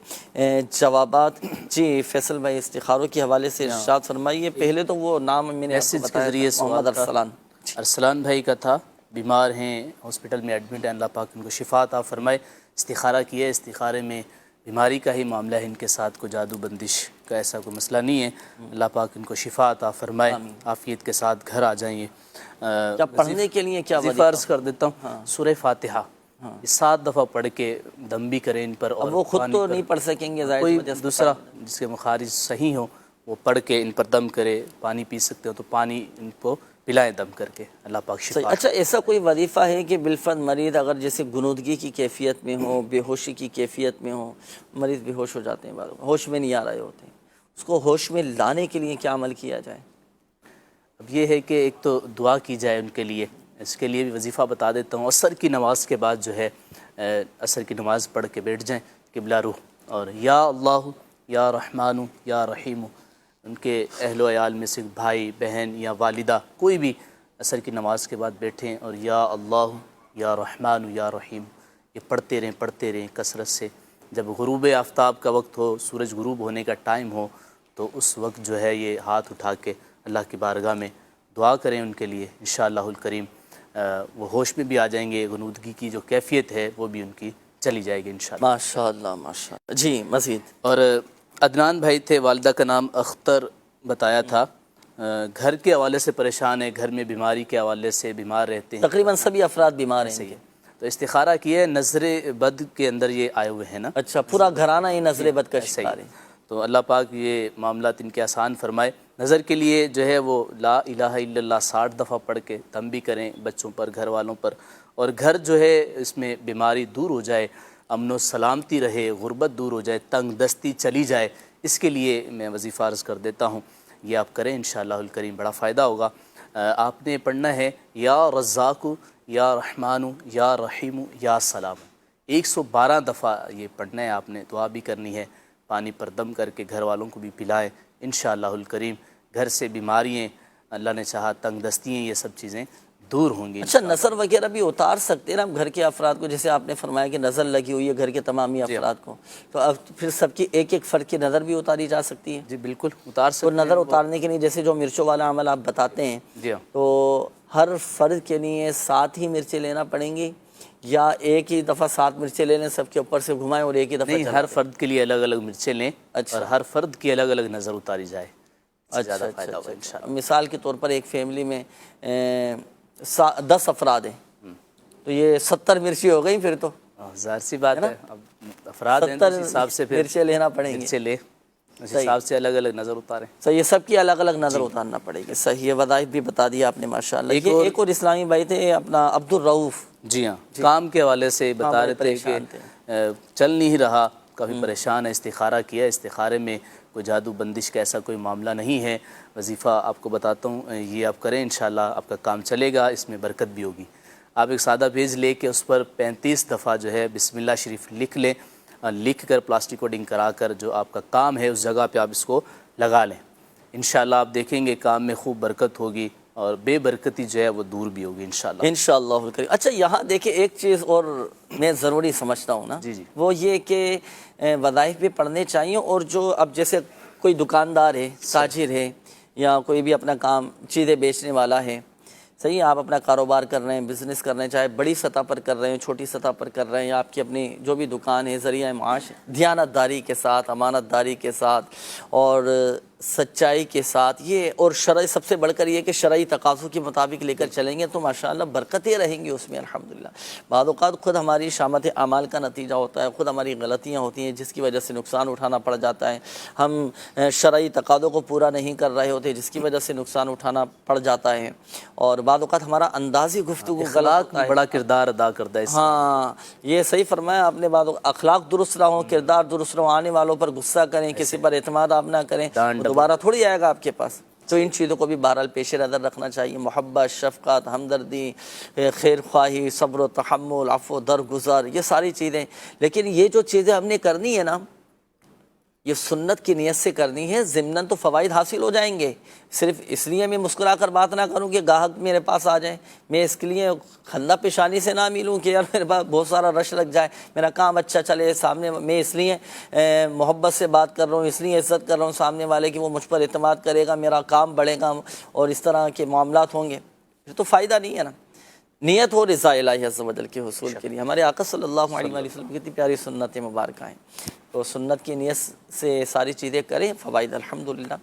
جوابات۔ جی فیصل بھائی استخاروں کے حوالے سے ارشاد فرمائیے۔ پہلے تو وہ نام میں نے میسیج کے ذریعے محمد ارسلان، ارسلان بھائی کا تھا، بیمار ہیں، ہاسپٹل میں ایڈمٹ ہیں، اللہ پاک ان کو شفا عطا فرمائے۔ استخارہ کیا ہے، استخارے میں بیماری کا ہی معاملہ ہے، ان کے ساتھ کوئی جادو بندش کا ایسا کوئی مسئلہ نہیں ہے، اللہ پاک ان کو شفا عطا فرمائے، عافیت کے ساتھ گھر آ جائیں۔ کیا پڑھنے کے لیے کیا وظیفہ عرض کر دیتا ہوں، سورہ فاتحہ 7 دفعہ پڑھ کے دم بھی کریں ان پر، اور وہ خود تو نہیں پڑھ سکیں گے، کوئی دوسرا جس کے مخارج صحیح ہوں وہ پڑھ کے ان پر دم کرے۔ پانی پی سکتے ہو تو پانی ان کو پلائیں دم کر کے، اللہ پاک شفا۔ اچھا ایسا کوئی وظیفہ ہے کہ بالفرض مریض اگر جیسے غنودگی کی کیفیت میں ہو، بے ہوشی کی کیفیت میں ہو، مریض بے ہوش ہو جاتے ہیں، ہوش میں نہیں آ رہے ہوتے ہیں، اس کو ہوش میں لانے کے لیے کیا عمل کیا جائے؟ اب یہ ہے کہ ایک تو دعا کی جائے ان کے لیے، اس کے لیے بھی وظیفہ بتا دیتا ہوں۔ عصر کی نماز کے بعد جو ہے عصر کی نماز پڑھ کے بیٹھ جائیں قبلہ روح، اور یا اللہ یا رحمان یا رحیم، ان کے اہل و عیال میں سے بھائی بہن یا والدہ کوئی بھی عصر کی نماز کے بعد بیٹھیں اور یا اللہ یا رحمان یا رحیم، یہ پڑھتے رہیں کثرت سے. جب غروب آفتاب کا وقت ہو، سورج غروب ہونے کا ٹائم ہو، تو اس وقت جو ہے یہ ہاتھ اٹھا کے اللہ کی بارگاہ میں دعا کریں ان کے لیے. انشاءاللہ الکریم وہ ہوش میں بھی آ جائیں گے، غنودگی کی جو کیفیت ہے وہ بھی ان کی چلی جائے گی انشاءاللہ. ماشاءاللہ ماشاءاللہ. جی مزید. اور عدنان بھائی تھے، والدہ کا نام اختر بتایا تھا، گھر کے حوالے سے پریشان ہے، گھر میں بیماری کے حوالے سے بیمار رہتے ہیں. تقریباً سبھی افراد بیمار ہیں. صحیح ہے. تو استخارہ کیا ہے، نظر بد کے اندر یہ آئے ہوئے ہیں نا. اچھا، پورا گھرانہ ہی نظر بد کا صحیح. شکار ہے. تو اللہ پاک یہ معاملات ان کے آسان فرمائے. نظر کے لیے جو ہے وہ لا الہ الا اللہ 60 دفعہ پڑھ کے دم بھی کریں بچوں پر، گھر والوں پر، اور گھر جو ہے اس میں بیماری دور ہو جائے، امن و سلامتی رہے، غربت دور ہو جائے، تنگ دستی چلی جائے. اس کے لیے میں وظیفہ عرض کر دیتا ہوں، یہ آپ کریں انشاءاللہ الکریم، بڑا فائدہ ہوگا. آپ نے پڑھنا ہے یا رزاق یا رحمان یا رحیم یا سلام. 112 دفعہ یہ پڑھنا ہے آپ نے. دعا بھی کرنی ہے، پانی پر دم کر کے گھر والوں کو بھی پلائیں انشاءاللہ الکریم. گھر سے بیماریاں، اللہ نے چاہا تنگ دستیاں، یہ سب چیزیں دور ہوں گی. اچھا، نظر وغیرہ بھی اتار سکتے ہیں نا ہم گھر کے افراد کو؟ جیسے آپ نے فرمایا کہ نظر لگی ہوئی ہے گھر کے تمامی افراد کو، تو اب پھر سب کی ایک ایک فرد کی نظر بھی اتاری جا سکتی ہے؟ جی بالکل اتار سکتے تو ہیں. نظر اتارنے کے لیے جیسے جو مرچوں والا عمل آپ بتاتے ہیں، جی تو ہر فرد کے لیے 7 ہی مرچیں لینا پڑیں گی، یا ایک ہی دفعہ 7 مرچیں لے لیں، سب کے اوپر سے گھمائیں اور ایک ہی دفعہ؟ نہیں، ہر فرد کے لیے الگ الگ مرچیں لیں اور ہر فرد کی الگ الگ نظر اتاری جائے. زیادہ فائدہ ہوگا انشاءاللہ. مثال کے طور پر ایک فیملی میں 10 افراد ہیں، تو یہ 70 مرچی ہو گئی. پھر تو ظاہر سی بات ہے، اب افراد ہیں تو اس حساب سے پھر مرچیں لینا پڑیں گی. مرچیں لے، اس حساب سے الگ الگ نظر اتاریں. صحیح، یہ سب کی الگ الگ نظر اتارنا پڑے گی. صحیح ہے، وظائف بھی بتا دیا آپ نے ماشاءاللہ. ایک اور اسلامی بھائی تھے اپنا عبد الرؤف. جی ہاں، کام کے حوالے سے بتا رہے تھے کہ چل نہیں رہا، کافی پریشان ہے. استخارہ کیا، استخارے میں کوئی جادو بندش کا ایسا کوئی معاملہ نہیں ہے. وظیفہ آپ کو بتاتا ہوں، یہ آپ کریں انشاءاللہ آپ کا کام چلے گا، اس میں برکت بھی ہوگی. آپ ایک سادہ پیج لے کے اس پر 35 دفعہ جو ہے بسم اللہ شریف لکھ لیں، لکھ کر پلاسٹک کوڈنگ کرا کر جو آپ کا کام ہے اس جگہ پہ آپ اس کو لگا لیں. انشاءاللہ آپ دیکھیں گے کام میں خوب برکت ہوگی اور بے برکتی جو ہے وہ دور بھی ہوگی انشاءاللہ. انشاءاللہ. اچھا، یہاں دیکھیں ایک چیز اور میں ضروری سمجھتا ہوں نا، جی وہ یہ کہ وظائف بھی پڑھنے چاہیے. اور جو اب جیسے کوئی دکاندار ہے، تاجر ہے، یا کوئی بھی اپنا کام چیزیں بیچنے والا ہے، صحیح، آپ اپنا کاروبار کر رہے ہیں، بزنس کر رہے ہیں، چاہے بڑی سطح پر کر رہے ہیں، چھوٹی سطح پر کر رہے ہیں، آپ کی اپنی جو بھی دکان ہے، ذریعہ معاش دیانت داری کے ساتھ، امانت داری کے ساتھ اور سچائی کے ساتھ، یہ اور شرعی سب سے بڑھ کر یہ کہ شرعی تقاضوں کے مطابق لے کر چلیں گے تو ماشاءاللہ برکتیں رہیں گی اس میں الحمدللہ. بعض اوقات خود ہماری شامت اعمال کا نتیجہ ہوتا ہے، خود ہماری غلطیاں ہوتی ہیں جس کی وجہ سے نقصان اٹھانا پڑ جاتا ہے. ہم شرعی تقاضوں کو پورا نہیں کر رہے ہوتے جس کی وجہ سے نقصان اٹھانا پڑ جاتا ہے. اور بعض اوقات ہمارا اندازی گفتگو غلط بڑا کردار ادا کرتا ہے. ہاں، یہ صحیح فرمایا آپ نے. بعض اخلاق درست نہ ہو، کردار درست نہ ہو، آنے والوں پر غصہ کریں، کسی پر اعتماد آپ نہ کریں، دوبارہ تھوڑی آئے گا آپ کے پاس. تو ان چیزوں کو بھی بہرحال پیش نظر رکھنا چاہیے. محبت، شفقت، ہمدردی، خیر خواہی، صبر و تحمل، عفو، درگزر، یہ ساری چیزیں. لیکن یہ جو چیزیں ہم نے کرنی ہے نا، یہ سنت کی نیت سے کرنی ہے. ضمناً تو فوائد حاصل ہو جائیں گے. صرف اس لیے میں مسکرا کر بات نہ کروں کہ گاہک میرے پاس آ جائیں، میں اس کے لیے خندہ پیشانی سے نہ ملوں کہ یار میرے پاس بہت سارا رش لگ جائے، میرا کام اچھا چلے سامنے. میں اس لیے محبت سے بات کر رہا ہوں، اس لیے عزت کر رہا ہوں سامنے والے کی، وہ مجھ پر اعتماد کرے گا، میرا کام بڑھے گا اور اس طرح کے معاملات ہوں گے. پھر تو فائدہ نہیں ہے نا. نیت ہو رضا الہی عز و جل کے حصول کے لیے. ہمارے آقا صلی اللہ علیہ وسلم کی کتنی پیاری سنت مبارکہ ہیں. تو سنت کی نیت سے ساری چیزیں کریں، فوائد الحمدللہ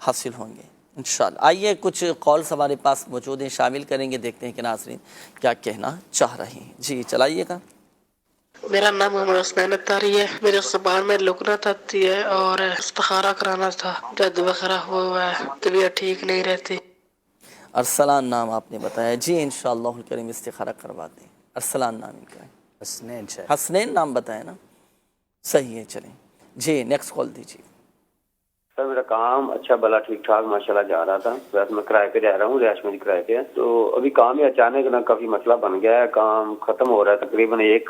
حاصل ہوں گے انشاءاللہ. آئیے کچھ کالز ہمارے پاس موجود ہیں، شامل کریں گے، دیکھتے ہیں کہ ناظرین کیا کہنا چاہ رہے ہیں. جی چلائیے گا. میرا نام محمد عثمان اتاری ہے. میرے زبان میں لکنت آتی ہے اور استخارہ کرانا تھا. جد وغیرہ ہوا ہے، طبیعت ٹھیک نہیں رہتی. ارسلان نام آپ نے بتایا. جی انشاءاللہ الکریم استخارہ کروا دیں. ارسلان نام ان کا ہے. حسنین نام بتایا نا، صحیح ہے. چلیں جی نیکسٹ کال دیجیے. سر میرا کام اچھا بلا ٹھیک ٹھاک ماشاءاللہ جا رہا تھا. ویسے میں کرائے پہ رہ رہا ہوں، رہائش میں کرائے پہ ہے. تو ابھی کام ہی اچانک نا کافی مسئلہ بن گیا ہے، کام ختم ہو رہا ہے. تقریباً ایک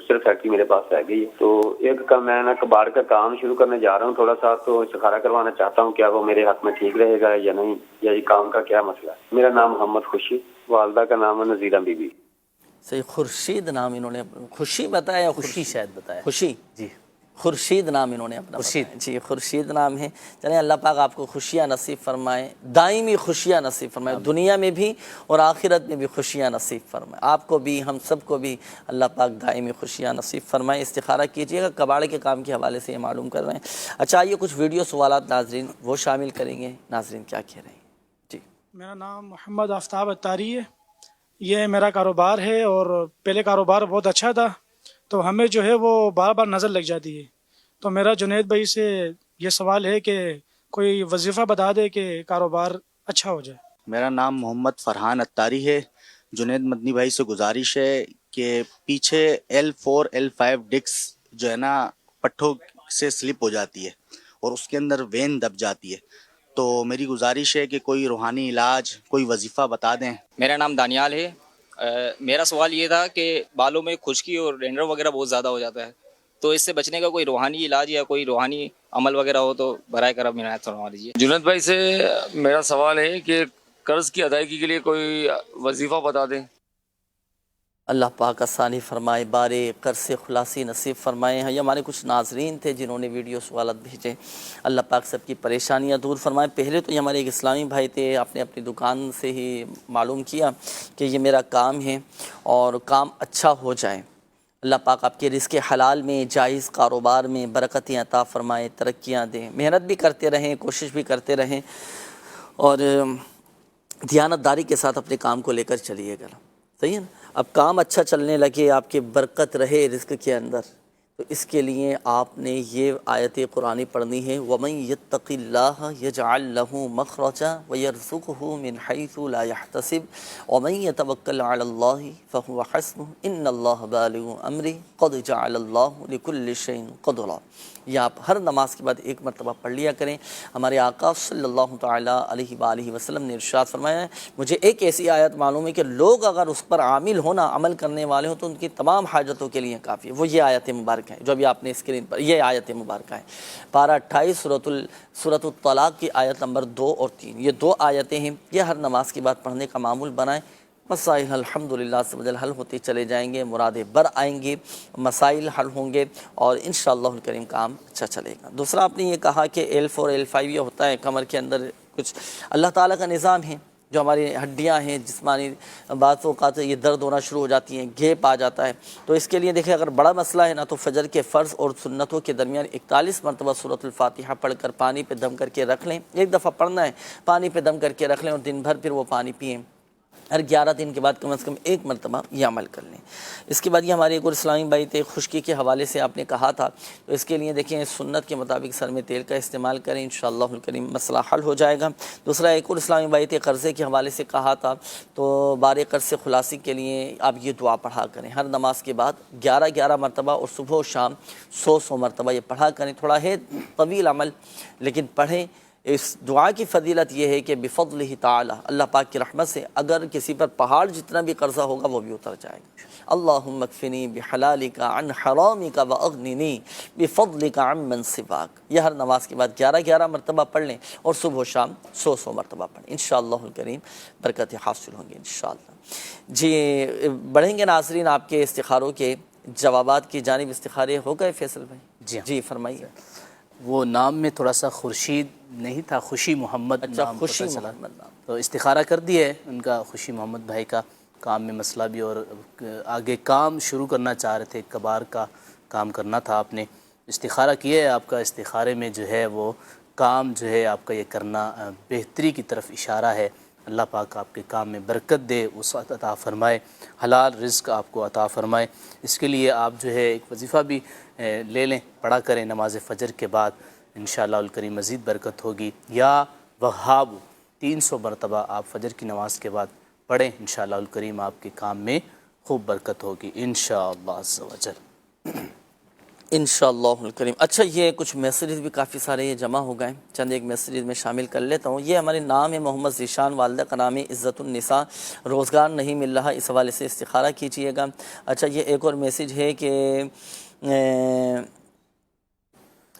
صرف فیکٹری میرے پاس رہ گئی ہے. تو ایک کا میں نا کباڑ کا کام شروع کرنے جا رہا ہوں تھوڑا سا. تو استخارہ کروانا چاہتا ہوں، کیا وہ میرے ہاتھ میں ٹھیک رہے گا یا نہیں، یا یہ کام کا کیا مسئلہ ہے. میرا نام محمد خوشی، والدہ کا نام ہے نذیرہ بی بی. صحیح، خورشید نام انہوں نے خوشی بتایا یا خوشی شاید بتایا خوشی؟ جی خورشید نام انہوں نے اپنا خورشید بتایا۔ جی خورشید نام ہے۔ چلیں اللہ پاک آپ کو خوشیاں نصیب فرمائے، دائمی خوشیاں نصیب فرمائے، دنیا میں بھی اور آخرت میں بھی خوشیاں نصیب فرمائے، آپ کو بھی ہم سب کو بھی اللہ پاک دائمی خوشیاں نصیب فرمائے۔ استخارہ کیجیے گا، کباڑے کے کام کے حوالے سے یہ معلوم کر رہے ہیں۔ اچھا آئیے کچھ ویڈیو سوالات ناظرین وہ شامل کریں گے، ناظرین کیا کہہ رہے ہیں۔ جی میرا نام محمد آفتاب اتاری ہے، یہ میرا کاروبار ہے اور پہلے کاروبار بہت اچھا تھا تو ہمیں جو ہے وہ بار بار نظر لگ جاتی ہے، تو میرا جنید بھائی سے یہ سوال ہے کہ کوئی وظیفہ بتا دے کہ کاروبار اچھا ہو جائے۔ میرا نام محمد فرحان اتاری ہے۔ جنید مدنی بھائی سے گزارش ہے کہ پیچھے L4 L5 ڈسک جو ہے نا پٹھوں سے سلپ ہو جاتی ہے اور اس کے اندر وین دب جاتی ہے، تو میری گزارش ہے کہ کوئی روحانی علاج، کوئی وظیفہ بتا دیں۔ میرا نام دانیال ہے۔ میرا سوال یہ تھا کہ بالوں میں خشکی اور ڈینڈرف وغیرہ بہت زیادہ ہو جاتا ہے، تو اس سے بچنے کا کوئی روحانی علاج یا کوئی روحانی عمل وغیرہ ہو تو برائے کرم عنایت فرما دیجیے۔ جنید بھائی سے میرا سوال ہے کہ قرض کی ادائیگی کے لیے کوئی وظیفہ بتا دیں۔ اللہ پاک آسانی فرمائے، بارے قرض سے خلاصی نصیب فرمائے۔ یہ ہمارے کچھ ناظرین تھے جنہوں نے ویڈیو سوالات بھیجے، اللہ پاک سب کی پریشانیاں دور فرمائے۔ پہلے تو یہ ہمارے ایک اسلامی بھائی تھے، آپ نے اپنی دکان سے ہی معلوم کیا کہ یہ میرا کام ہے اور کام اچھا ہو جائے۔ اللہ پاک آپ کے رزق حلال میں، جائز کاروبار میں برکتیں عطا فرمائے، ترقیاں دیں، محنت بھی کرتے رہیں، کوشش بھی کرتے رہیں اور دیانتداری کے ساتھ اپنے کام کو لے کر چلیے گا۔ صحیح ہے نا؟ اب کام اچھا چلنے لگے، آپ کے برکت رہے رزق کے اندر، تو اس کے لیے آپ نے یہ آیت قرآنی پڑھنی ہے، وَمَن يَتَّقِ اللَّهَ يَجْعَلْ لَهُ مَخْرَجًا وَيَرْزُقْهُ مِنْ حَيْثُ لَا يَحْتَسِبُ وَمَن يَتَوَكَّلْ عَلَى اللَّهِ فَهُوَ حَسْبُهُ إِنَّ اللَّهَ بَالِغُ أَمْرِهِ قَدْ جَعَلَ اللَّهُ لِكُلِّ شَيْءٍ قَدْرًا۔ یہ آپ ہر نماز کے بعد ایک مرتبہ پڑھ لیا کریں۔ ہمارے آقا صلی اللہ تعالیٰ علیہ وآلہ وسلم نے ارشاد فرمایا ہے، مجھے ایک ایسی آیت معلوم ہے کہ لوگ اگر اس پر عامل ہونا، عمل کرنے والے ہوں تو ان کی تمام حاجتوں کے لیے کافی ہے۔ وہ یہ آیت مبارکہ ہے جو ابھی آپ نے اسکرین پر، یہ آیت مبارکہ ہے، پارہ 28 سورۃ الطلاق کی آیت نمبر 2 اور 3، یہ دو آیتیں ہیں، یہ ہر نماز کے بعد پڑھنے کا معمول بنائیں۔ مسائل الحمدللہ سے حل ہوتے چلے جائیں گے، مرادیں بر آئیں گی، مسائل حل ہوں گے اور انشاءاللہ الکریم کام اچھا چلے گا۔ دوسرا آپ نے یہ کہا کہ L4 L5 یہ ہوتا ہے کمر کے اندر کچھ، اللہ تعالیٰ کا نظام ہے، جو ہماری ہڈیاں ہیں جسمانی، بعض اوقات یہ درد ہونا شروع ہو جاتی ہیں، گھیپ آ جاتا ہے، تو اس کے لیے دیکھیں اگر بڑا مسئلہ ہے نا تو فجر کے فرض اور سنتوں کے درمیان 41 مرتبہ سورۃ الفاتحہ پڑھ کر پانی پہ دم کر کے رکھ لیں، ایک دفعہ پڑھنا ہے، پانی پہ دم کر کے رکھ لیں اور دن بھر پھر وہ پانی پئیں، ہر 11 دن کے بعد کم از کم ایک مرتبہ یہ عمل کر لیں۔ اس کے بعد یہ ہمارے ایک اور اسلامی بھائی تھے، خشکی کے حوالے سے آپ نے کہا تھا، تو اس کے لیے دیکھیں سنت کے مطابق سر میں تیل کا استعمال کریں، انشاءاللہ الکریم مسئلہ حل ہو جائے گا۔ دوسرا ایک اور اسلامی بھائی تھے، قرضے کے حوالے سے کہا تھا، تو بارے قرض سے خلاصی کے لیے آپ یہ دعا پڑھا کریں ہر نماز کے بعد 11 مرتبہ اور صبح و شام 100 مرتبہ یہ پڑھا کریں۔ تھوڑا ہے طویل عمل لیکن پڑھیں۔ اس دعا کی فضیلت یہ ہے کہ بفضلہ تعالی، اللہ پاک کی رحمت سے اگر کسی پر پہاڑ جتنا بھی قرضہ ہوگا وہ بھی اتر جائے گا۔ اللہم اکفنی بحلالک عن حرامک واغننی بفضلک عمن سواک، یہ ہر نماز کے بعد 11 مرتبہ پڑھ لیں اور صبح و شام 100 مرتبہ پڑھیں، انشاءاللہ الکریم برکت حاصل ہوں گی انشاءاللہ۔ جی بڑھیں گے ناظرین آپ کے استخاروں کے جوابات کی جانب۔ استخارے ہو گئے فیصل بھائی؟ جی فرمائیے۔ وہ نام میں تھوڑا سا خورشید نہیں تھا، خوشی محمد اچھا نام خوشی پتہ چلا، محمد نام، تو استخارہ کر دی ہے ان کا، خوشی محمد بھائی کا کام میں مسئلہ بھی، اور آگے کام شروع کرنا چاہ رہے تھے، کبار کا کام کرنا تھا، آپ نے استخارہ کیا ہے، آپ کا استخارے میں جو ہے وہ کام جو ہے آپ کا یہ کرنا بہتری کی طرف اشارہ ہے۔ اللہ پاک آپ کے کام میں برکت دے، وسعت عطا فرمائے، حلال رزق آپ کو عطا فرمائے۔ اس کے لیے آپ جو ہے ایک وظیفہ بھی لے لیں، پڑھا کریں نماز فجر کے بعد، انشاءاللہ الکریم مزید برکت ہوگی۔ یا وہاب 300 مرتبہ آپ فجر کی نماز کے بعد پڑھیں، انشاءاللہ الکریم آپ کے کام میں خوب برکت ہوگی انشاءاللہ عز و جل۔ انشاءاللہ الکریم۔ اچھا یہ کچھ میسیجز بھی کافی سارے یہ جمع ہو گئے، چند ایک میسیجز میں شامل کر لیتا ہوں۔ یہ ہمارے نام ہے محمد ذیشان، والدہ کا نام ہے عزت النساء، روزگار نہیں مل رہا، اس حوالے سے استخارہ کیجیے گا۔ اچھا یہ ایک اور میسیج ہے کہ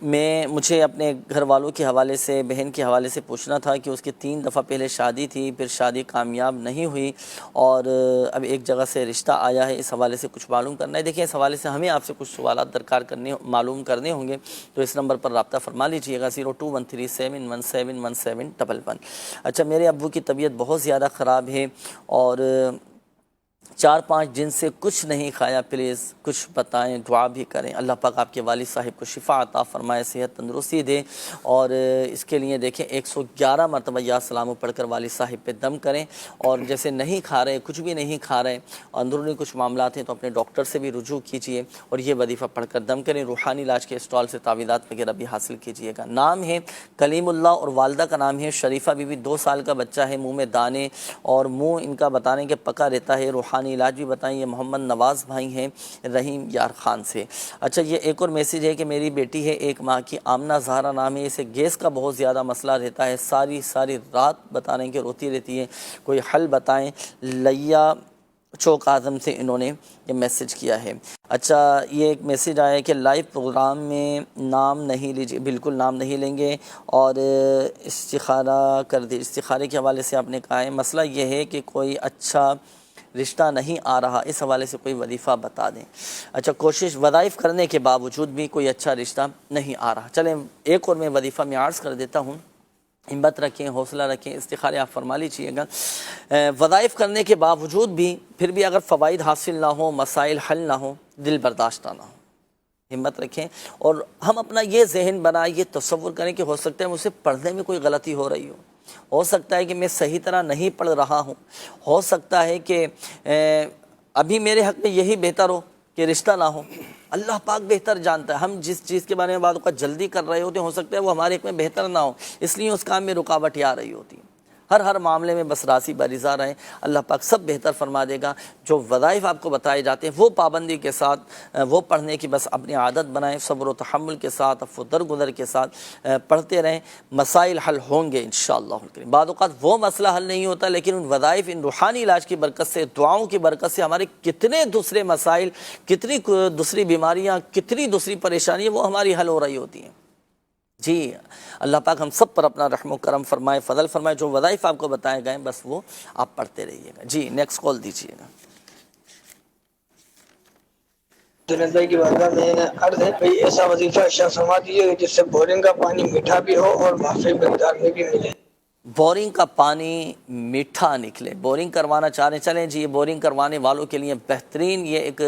مجھے اپنے گھر والوں کے حوالے سے، بہن کے حوالے سے پوچھنا تھا کہ اس کی 3 دفعہ پہلے شادی تھی، پھر شادی کامیاب نہیں ہوئی اور اب ایک جگہ سے رشتہ آیا ہے، اس حوالے سے کچھ معلوم کرنا ہے۔ دیکھیں اس حوالے سے ہمیں آپ سے کچھ سوالات معلوم کرنے ہوں گے، تو اس نمبر پر رابطہ فرما لیجئے گا 0213717111. اچھا، میرے ابو کی طبیعت بہت زیادہ خراب ہے اور 4-5 دن سے کچھ نہیں کھایا، پلیز کچھ بتائیں، دعا بھی کریں، اللہ پاک آپ کے والد صاحب کو شفا عطا فرمائے، صحت تندرستی دے، اور اس کے لیے دیکھیں 111 مرتبہ یا سلام پڑھ کر والد صاحب پہ دم کریں، اور جیسے نہیں کھا رہے، کچھ بھی نہیں کھا رہے، اندرونی کچھ معاملات ہیں تو اپنے ڈاکٹر سے بھی رجوع کیجئے اور یہ وظیفہ پڑھ کر دم کریں۔ روحانی علاج کے اسٹال سے تعویذات وغیرہ بھی حاصل کیجئے گا۔ نام ہے کلیم اللہ اور والدہ کا نام ہے شریفہ بی بی، 2 سال کا بچہ ہے، منہ میں دانے اور منہ ان کا بتانے کے پکا رہتا ہے۔ روحانی علاج بھی بتائیں۔ یہ محمد نواز بھائی ہیں رحیم یار خان سے۔ اچھا، یہ ایک اور میسیج ہے کہ میری بیٹی ہے 1 ماہ کی، آمنہ زہرا نام ہے، اسے گیس کا بہت زیادہ مسئلہ رہتا ہے، ساری رات بتانے کے روتی رہتی ہے، کوئی حل بتائیں۔ لیا چوک اعظم سے انہوں نے یہ میسیج کیا ہے۔ اچھا، یہ ایک میسیج آیا ہے کہ لائیو پروگرام میں نام نہیں لیجیے، بالکل نام نہیں لیں گے، اور استخارہ کر دے۔ استخارے کے حوالے سے آپ نے کہا ہے، مسئلہ یہ ہے کہ کوئی اچھا رشتہ نہیں آ رہا، اس حوالے سے کوئی وظیفہ بتا دیں۔ اچھا، کوشش وظائف کرنے کے باوجود بھی کوئی اچھا رشتہ نہیں آ رہا۔ چلیں ایک اور میں وظیفہ میں عرض کر دیتا ہوں، ہمت رکھیں، حوصلہ رکھیں، استخارے آپ فرما لیجیے گا۔ وظائف کرنے کے باوجود بھی پھر بھی اگر فوائد حاصل نہ ہو، مسائل حل نہ ہو، دل برداشتہ نہ ہو، ہمت رکھیں اور ہم اپنا یہ ذہن بنائیں، یہ تصور کریں کہ ہو سکتا ہے مجھ سے پڑھنے میں کوئی غلطی ہو رہی ہو سکتا ہے کہ میں صحیح طرح نہیں پڑھ رہا ہوں، ہو سکتا ہے کہ ابھی میرے حق میں یہی بہتر ہو کہ رشتہ نہ ہو۔ اللہ پاک بہتر جانتا ہے، ہم جس چیز کے بارے میں بعض اوقات جلدی کر رہے ہوتے ہیں، ہو سکتا ہے وہ ہمارے حق میں بہتر نہ ہو، اس لیے اس کام میں رکاوٹ آ رہی ہوتی ہے۔ ہر معاملے میں بس راضی برضا رہیں، اللہ پاک سب بہتر فرما دے گا۔ جو وظائف آپ کو بتائے جاتے ہیں وہ پابندی کے ساتھ وہ پڑھنے کی بس اپنی عادت بنائیں، صبر و تحمل کے ساتھ، عفو درگزر کے ساتھ پڑھتے رہیں، مسائل حل ہوں گے انشاءاللہ الکریم۔ بعض اوقات وہ مسئلہ حل نہیں ہوتا، لیکن ان وظائف، ان روحانی علاج کی برکت سے، دعاؤں کی برکت سے ہمارے کتنے دوسرے مسائل، کتنی دوسری بیماریاں، کتنی دوسری پریشانیاں وہ ہماری حل ہو رہی ہوتی ہیں۔ جی، اللہ پاک ہم سب پر اپنا رحم و کرم فرمائے، فضل فرمائے۔ جو وظائف آپ کو بتائے گئے بس وہ آپ پڑھتے رہیے گا۔ جی، نیکسٹ کال دیجیے گا۔ جنید بھائی کی بارگاہ میں عرض ہے، بھئی ایسا وظیفہ ارشاد فرما دیجیے جس سے بورنگ کا پانی میٹھا بھی ہو اور وافر مقدار میں بھی ملے۔ بورنگ کا پانی میٹھا نکلے، بورنگ کروانا چاہ رہے ہیں، چلیں جی، یہ بورنگ کروانے والوں کے لیے بہترین یہ ایک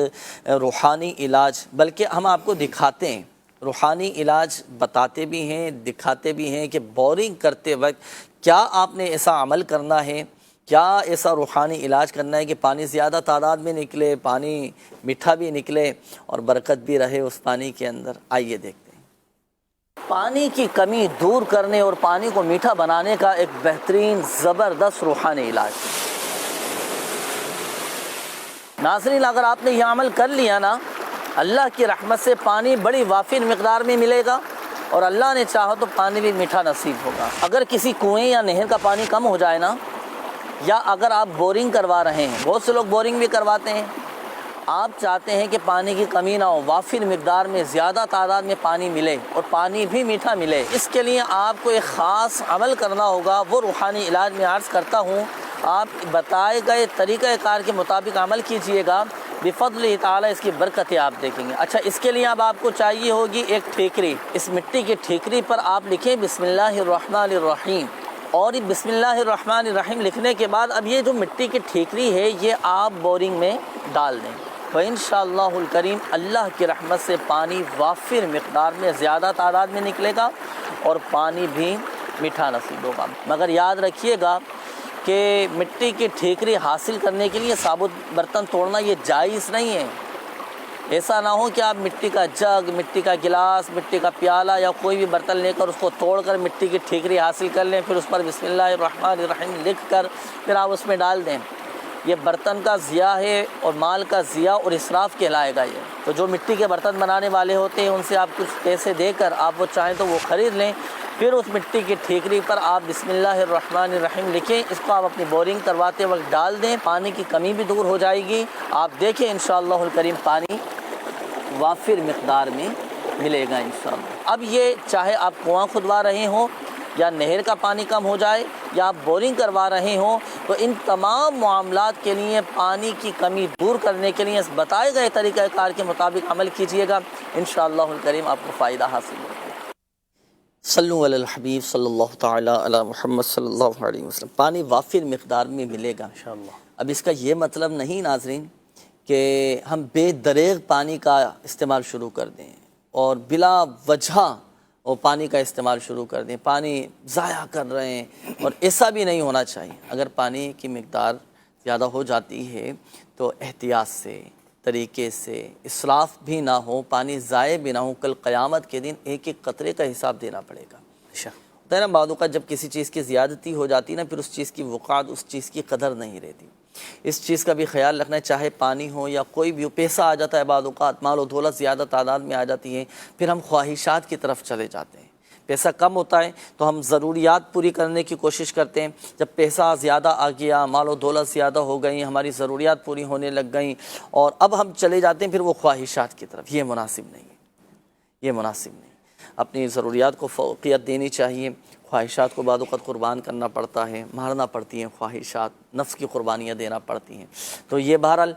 روحانی علاج، بلکہ ہم آپ کو دکھاتے ہیں، روحانی علاج بتاتے بھی ہیں، دکھاتے بھی ہیں کہ بورنگ کرتے وقت کیا آپ نے ایسا عمل کرنا ہے، کیا ایسا روحانی علاج کرنا ہے کہ پانی زیادہ تعداد میں نکلے، پانی میٹھا بھی نکلے اور برکت بھی رہے اس پانی کے اندر۔ آئیے دیکھتے ہیں پانی کی کمی دور کرنے اور پانی کو میٹھا بنانے کا ایک بہترین زبردست روحانی علاج۔ ناظرین، اگر آپ نے یہ عمل کر لیا نا، اللہ کی رحمت سے پانی بڑی وافر مقدار میں ملے گا اور اللہ نے چاہا تو پانی بھی میٹھا نصیب ہوگا۔ اگر کسی کنویں یا نہر کا پانی کم ہو جائے نا، یا اگر آپ بورنگ کروا رہے ہیں، بہت سے لوگ بورنگ بھی کرواتے ہیں، آپ چاہتے ہیں کہ پانی کی کمی نہ ہو، وافر مقدار میں زیادہ تعداد میں پانی ملے اور پانی بھی میٹھا ملے، اس کے لیے آپ کو ایک خاص عمل کرنا ہوگا، وہ روحانی علاج میں عرض کرتا ہوں۔ آپ بتائے گئے طریقہ کار کے مطابق عمل کیجئے گا، بفضل تعالیٰ اس کی برکتیں آپ دیکھیں گے۔ اچھا، اس کے لیے اب آپ کو چاہیے ہوگی ایک ٹھیکری، اس مٹی کی ٹھیکری پر آپ لکھیں بسم اللہ الرحمن الرحیم، اور بسم اللہ الرحمن الرحیم لکھنے کے بعد اب یہ جو مٹی کی ٹھیکری ہے یہ آپ بورنگ میں ڈال دیں، تو انشاءاللہ الکریم اللہ کی رحمت سے پانی وافر مقدار میں زیادہ تعداد میں نکلے گا اور پانی بھی میٹھا نصیب ہوگا۔ مگر یاد رکھیے گا کہ مٹی کی ٹھیکری حاصل کرنے کے لیے ثابت برتن توڑنا یہ جائز نہیں ہے۔ ایسا نہ ہو کہ آپ مٹی کا جگ، مٹی کا گلاس، مٹی کا پیالہ یا کوئی بھی برتن لے کر اس کو توڑ کر مٹی کی ٹھیکری حاصل کر لیں، پھر اس پر بسم اللہ الرحمن الرحیم لکھ کر پھر آپ اس میں ڈال دیں۔ یہ برتن کا ضیاء ہے اور مال کا ضیاء اور اسراف کہلائے گا یہ۔ تو جو مٹی کے برتن بنانے والے ہوتے ہیں ان سے آپ کچھ پیسے دے کر آپ وہ چاہیں تو وہ خرید لیں، پھر اس مٹی کی ٹھیکری پر آپ بسم اللہ الرحمن الرحیم لکھیں، اس کو آپ اپنی بورنگ کرواتے وقت ڈال دیں، پانی کی کمی بھی دور ہو جائے گی۔ آپ دیکھیں انشاءاللہ الکریم پانی وافر مقدار میں ملے گا انشاءاللہ۔ اب یہ چاہے آپ کنواں کھدوا رہے ہوں یا نہر کا پانی کم ہو جائے یا آپ بورنگ کروا رہے ہوں، تو ان تمام معاملات کے لیے پانی کی کمی دور کرنے کے لیے اس بتائے گئے طریقہ کار کے مطابق عمل کیجیے گا، انشاءاللہ الکریم آپ کو فائدہ حاصل ہوگا۔ صلو علی الحبیب صلی اللہ تعالی علی محمد صلی اللہ علیہ وسلم۔ پانی وافر مقدار میں ملے گا انشاءاللہ۔ اب اس کا یہ مطلب نہیں ناظرین کہ ہم بے دریغ پانی کا استعمال شروع کر دیں اور بلا وجہ وہ پانی کا استعمال شروع کر دیں، پانی ضائع کر رہے ہیں، اور ایسا بھی نہیں ہونا چاہیے۔ اگر پانی کی مقدار زیادہ ہو جاتی ہے تو احتیاط سے، طریقے سے، اسراف بھی نہ ہو، پانی ضائع بھی نہ ہو۔ کل قیامت کے دن ایک ایک قطرے کا حساب دینا پڑے گا۔ ہوتا ہے نا بعض اوقات جب کسی چیز کی زیادتی ہو جاتی نا، پھر اس چیز کی وقعت، اس چیز کی قدر نہیں رہتی۔ اس چیز کا بھی خیال رکھنا ہے، چاہے پانی ہو یا کوئی بھی ہو۔ پیسہ آ جاتا ہے بعض اوقات، مال و دولت زیادہ تعداد میں آ جاتی ہے، پھر ہم خواہشات کی طرف چلے جاتے ہیں۔ پیسہ کم ہوتا ہے تو ہم ضروریات پوری کرنے کی کوشش کرتے ہیں، جب پیسہ زیادہ آ گیا، مال و دولت زیادہ ہو گئی، ہماری ضروریات پوری ہونے لگ گئیں، اور اب ہم چلے جاتے ہیں پھر وہ خواہشات کی طرف۔ یہ مناسب نہیں ہے، یہ مناسب نہیں۔ اپنی ضروریات کو فوقیت دینی چاہیے، خواہشات کو بعض اوقات قربان کرنا پڑتا ہے، مارنا پڑتی ہیں خواہشات، نفس کی قربانیاں دینا پڑتی ہیں۔ تو یہ بہرحال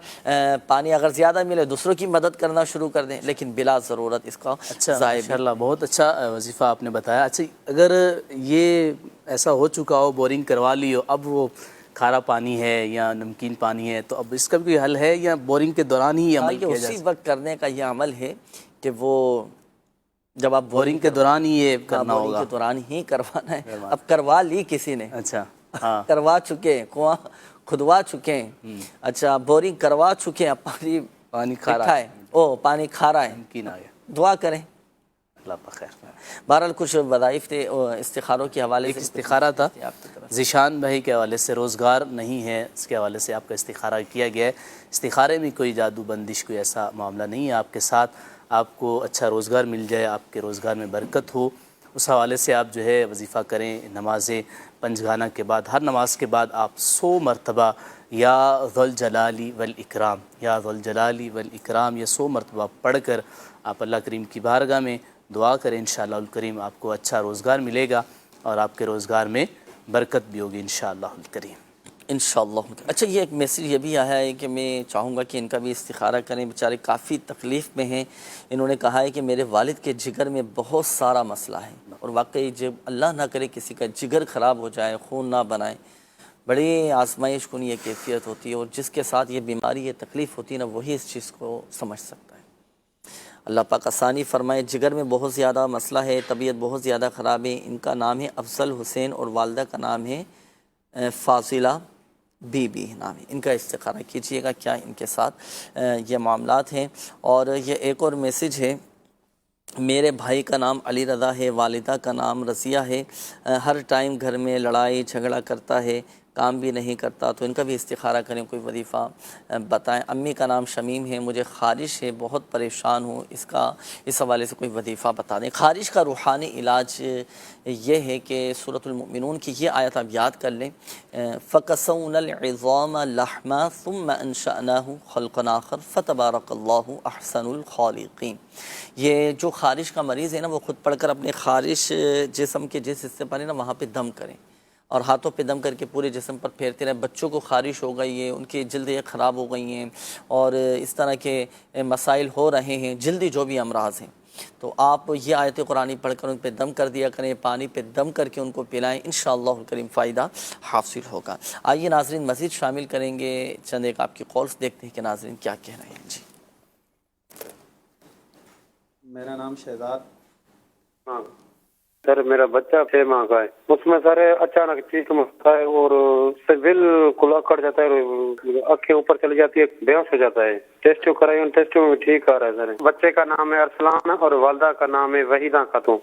پانی اگر زیادہ ملے دوسروں کی مدد کرنا شروع کر دیں، لیکن بلا ضرورت اس کا اچھا ضائع ماشاءاللہ بہت اچھا وظیفہ آپ نے بتایا۔ اچھا اگر یہ ایسا ہو چکا ہو، بورنگ کروا لی ہو، اب وہ کھارا پانی ہے یا نمکین پانی ہے، تو اب اس کا بھی کوئی حل ہے یا بورنگ کے دوران ہی عمل کیا جائے؟ اسی وقت کرنے کا یہ عمل ہے کہ وہ جب آپ بورنگ کے دوران ہی یہ کرنا ہوگا، بورنگ کے دوران ہی کروانا ہے۔ اب کروا لی کسی نے، اچھا ہاں کروا چکے، کنواں کھدوا چکے، اچھا بورنگ کروا چکے، اب پانی کھارا ہے، او پانی کھارا ہے، نمکین آ گیا، دعا کریں اللہ بخیر۔ بہرحال کچھ وظائف تھے استخاروں کے حوالے ایک سے۔ استخارہ تھا ذیشان بھائی کے حوالے سے، روزگار نہیں ہے، اس کے حوالے سے آپ کا استخارہ کیا گیا ہے۔ استخارے میں کوئی جادو بندش، کوئی ایسا معاملہ نہیں ہے آپ کے ساتھ، آپ کو اچھا روزگار مل جائے، آپ کے روزگار میں برکت ہو، اس حوالے سے آپ جو ہے وظیفہ کریں۔ نمازیں پنجگانہ کے بعد، ہر نماز کے بعد آپ 100 مرتبہ یا ذوالجلالی والاکرام، یا ذوالجلالی والاکرام، یہ 100 مرتبہ پڑھ کر آپ اللہ کریم کی بارگاہ میں دعا کریں، انشاءاللہ الکریم آپ کو اچھا روزگار ملے گا اور آپ کے روزگار میں برکت بھی ہوگی انشاءاللہ الکریم انشاءاللہ۔ اچھا یہ ایک میسیج یہ بھی آیا ہے کہ میں چاہوں گا کہ ان کا بھی استخارہ کریں، بیچارے کافی تکلیف میں ہیں۔ انہوں نے کہا ہے کہ میرے والد کے جگر میں بہت سارا مسئلہ ہے، اور واقعی جب اللہ نہ کرے کسی کا جگر خراب ہو جائے، خون نہ بنائے، بڑی آزمائش کن یہ کیفیت ہوتی ہے، اور جس کے ساتھ یہ بیماری، یہ تکلیف ہوتی ہے نا، وہی اس چیز کو سمجھ سکتا ہے۔ اللہ پاک آسانی فرمائے۔ جگر میں بہت زیادہ مسئلہ ہے، طبیعت بہت زیادہ خراب ہے۔ ان کا نام ہے افضل حسین اور والدہ کا نام ہے فاضلہ بی بی نام ہے۔ ان کا استخارہ کیجئے گا کیا ان کے ساتھ یہ معاملات ہیں۔ اور یہ ایک اور میسیج ہے، میرے بھائی کا نام علی رضا ہے، والدہ کا نام رضیہ ہے، ہر ٹائم گھر میں لڑائی جھگڑا کرتا ہے، کام بھی نہیں کرتا، تو ان کا بھی استخارہ کریں، کوئی وظیفہ بتائیں۔ امی کا نام شمیم ہے، مجھے خارش ہے، بہت پریشان ہوں، اس حوالے سے کوئی وظیفہ بتا دیں۔ خارش کا روحانی علاج یہ ہے کہ سورۃ المؤمنون کی یہ آیت آپ یاد کر لیں، فَكَسَوْنَا الْعِظَامَ لَحْمًا ثُمَّ أَنشَأْنَاهُ خَلْقًا آخَرَ فَتَبَارَكَ اللَّهُ أَحْسَنُ الْخَالِقِينَ۔ یہ جو خارش کا مریض ہے نا، وہ خود پڑھ کر اپنے خارش جسم کے جس حصے پر ہے نا، وہاں پہ دم کریں، اور ہاتھوں پہ دم کر کے پورے جسم پر پھیرتے رہیں۔ بچوں کو خارش ہو گئی ہے، ان کی جلدیں خراب ہو گئی ہیں، اور اس طرح کے مسائل ہو رہے ہیں، جلدی جو بھی امراض ہیں، تو آپ یہ آیت قرآنی پڑھ کر ان پہ دم کر دیا کریں، پانی پہ دم کر کے ان کو پلائیں، انشاءاللہ الکریم فائدہ حاصل ہوگا۔ آئیے ناظرین مزید شامل کریں گے چند ایک آپ کی کالس، دیکھتے ہیں کہ ناظرین کیا کہہ رہے ہیں۔ جی میرا نام شہزاد۔ ہاں سر، میرا بچہ 6 ماہ کا ہے، اس میں سر اچانک چیخ مچتا ہے اور سے بالکل اکڑ جاتا ہے، آنکھیں اوپر چلی جاتی ہے، بے ہوش ہو جاتا ہے۔ ٹیسٹ کرائے، ان ٹیسٹوں میں ٹھیک آ رہا ہے سر۔ بچے کا نام ہے ارسلان اور والدہ کا نام ہے وحیدہ خاتون۔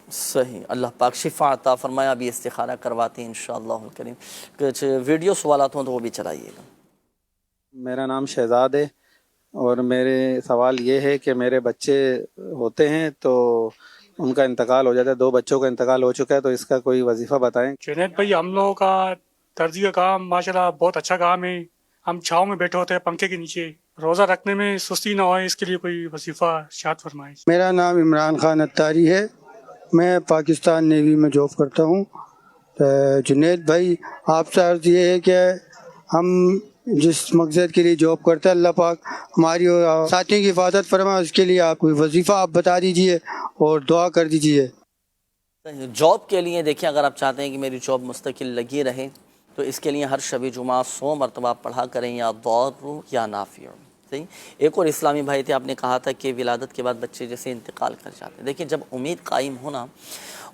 صحیح، اللہ پاک شفا عطا فرمائے۔ ابھی استخارہ کرواتے ہیں انشاءاللہ الکریم۔ کچھ ویڈیو سوالات ہوں تو وہ بھی چلائیے گا۔ میرا نام شہزاد ہے، اور میرے سوال یہ ہے کہ میرے بچے ہوتے ہیں تو ان کا انتقال ہو جاتا ہے، 2 بچوں کا انتقال ہو چکا ہے، تو اس کا کوئی وظیفہ بتائیں۔ جنید بھائی، ہم لوگوں کا درزی کا کام ماشاءاللہ بہت اچھا کام ہے۔ ہم چھاؤں میں بیٹھے ہوتے ہیں، پنکھے کے نیچے، روزہ رکھنے میں سستی نہ ہوئے، اس کے لیے کوئی وظیفہ ارشاد فرمائیں۔ میرا نام عمران خان اتاری ہے، میں پاکستان نیوی میں جاب کرتا ہوں۔ جنید بھائی، آپ سے عرض یہ ہے کہ ہم جس مقصد کے لیے جاب کرتے ہیں، اللہ پاک ہماری اور ساتھیوں کی حفاظت فرمائے، اس کے لیے آپ کوئی وظیفہ آپ بتا دیجئے اور دعا کر دیجئے۔ جاب کے لیے دیکھیں، اگر آپ چاہتے ہیں کہ میری جاب مستقل لگی رہے تو اس کے لیے ہر شب جمعہ 100 مرتبہ پڑھا کریں، یا ضار یا نافع۔ صحیح۔ ایک اور اسلامی بھائی تھے، آپ نے کہا تھا کہ ولادت کے بعد بچے جیسے انتقال کر جاتے ہیں۔ دیکھیں، جب امید قائم ہونا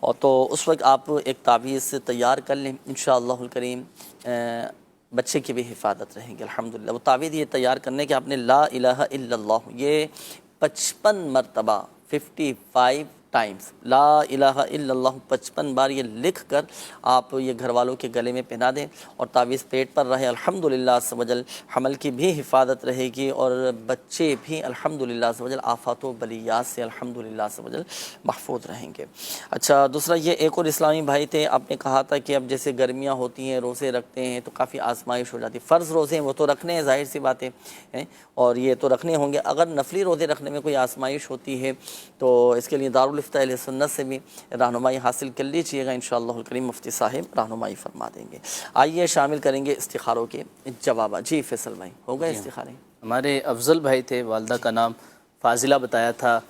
اور تو اس وقت آپ ایک تعویذ تیار کر لیں، انشاءاللہ الکریم بچے کی بھی حفاظت رہیں گی الحمدللہ۔ وہ تعویذ یہ تیار کرنے کہ آپ نے لا الہ الا اللہ یہ 55 مرتبہ 55 ٹائمز لا الہ الا اللہ 55 بار یہ لکھ کر آپ یہ گھر والوں کے گلے میں پہنا دیں، اور تعویذ پیٹ پر رہے، الحمدللہ عز و جل حمل کی بھی حفاظت رہے گی، اور بچے بھی الحمدللہ عز و جل آفات و بلیات سے الحمدللہ عز و جل محفوظ رہیں گے۔ اچھا، دوسرا یہ ایک اور اسلامی بھائی تھے، آپ نے کہا تھا کہ اب جیسے گرمیاں ہوتی ہیں، روزے رکھتے ہیں تو کافی آزمائش ہو جاتی ہے۔ فرض روزے ہیں وہ تو رکھنے ہیں، ظاہر سی باتیں ہیں، اور یہ تو رکھنے ہوں گے۔ اگر نفلی روزے رکھنے میں کوئی آزمائش ہوتی ہے تو اس کے لیے دارالفتہ اہل سنت سے بھی رہنمائی حاصل کر لیجیے گا، انشاءاللہ الکریم مفتی صاحب رہنمائی فرما دیں گے۔ آئیے شامل کریں گے استخاروں کے جوابات۔ جی فیصل بھائی، ہو گئے استخارے؟ ہمارے افضل بھائی تھے، والدہ کا نام فاضلہ بتایا تھا،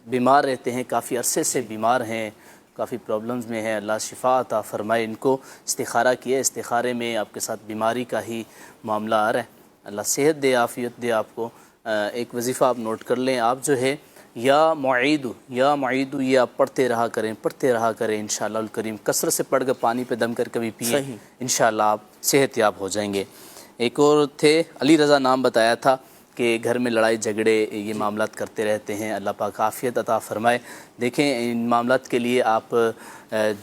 بیمار رہتے ہیں، کافی عرصے سے بیمار ہیں، کافی پرابلمز میں ہیں، اللہ شفا عطا فرمائے ان کو۔ استخارہ کیا، استخارے میں آپ کے ساتھ بیماری کا ہی معاملہ آ رہا ہے، اللہ صحت دے، عافیت دے آپ کو۔ ایک وظیفہ آپ نوٹ کر لیں، آپ جو ہے یا معیدو یہ آپ پڑھتے رہا کریں انشاءاللہ الکریم، کثرت سے پڑھ کر پانی پہ دم کر کبھی پئیں، انشاءاللہ آپ صحت یاب ہو جائیں گے۔ ایک اور تھے، علی رضا نام بتایا تھا کہ گھر میں لڑائی جھگڑے یہ معاملات کرتے رہتے ہیں، اللہ پاک عافیت عطا فرمائے۔ دیکھیں، ان معاملات کے لیے آپ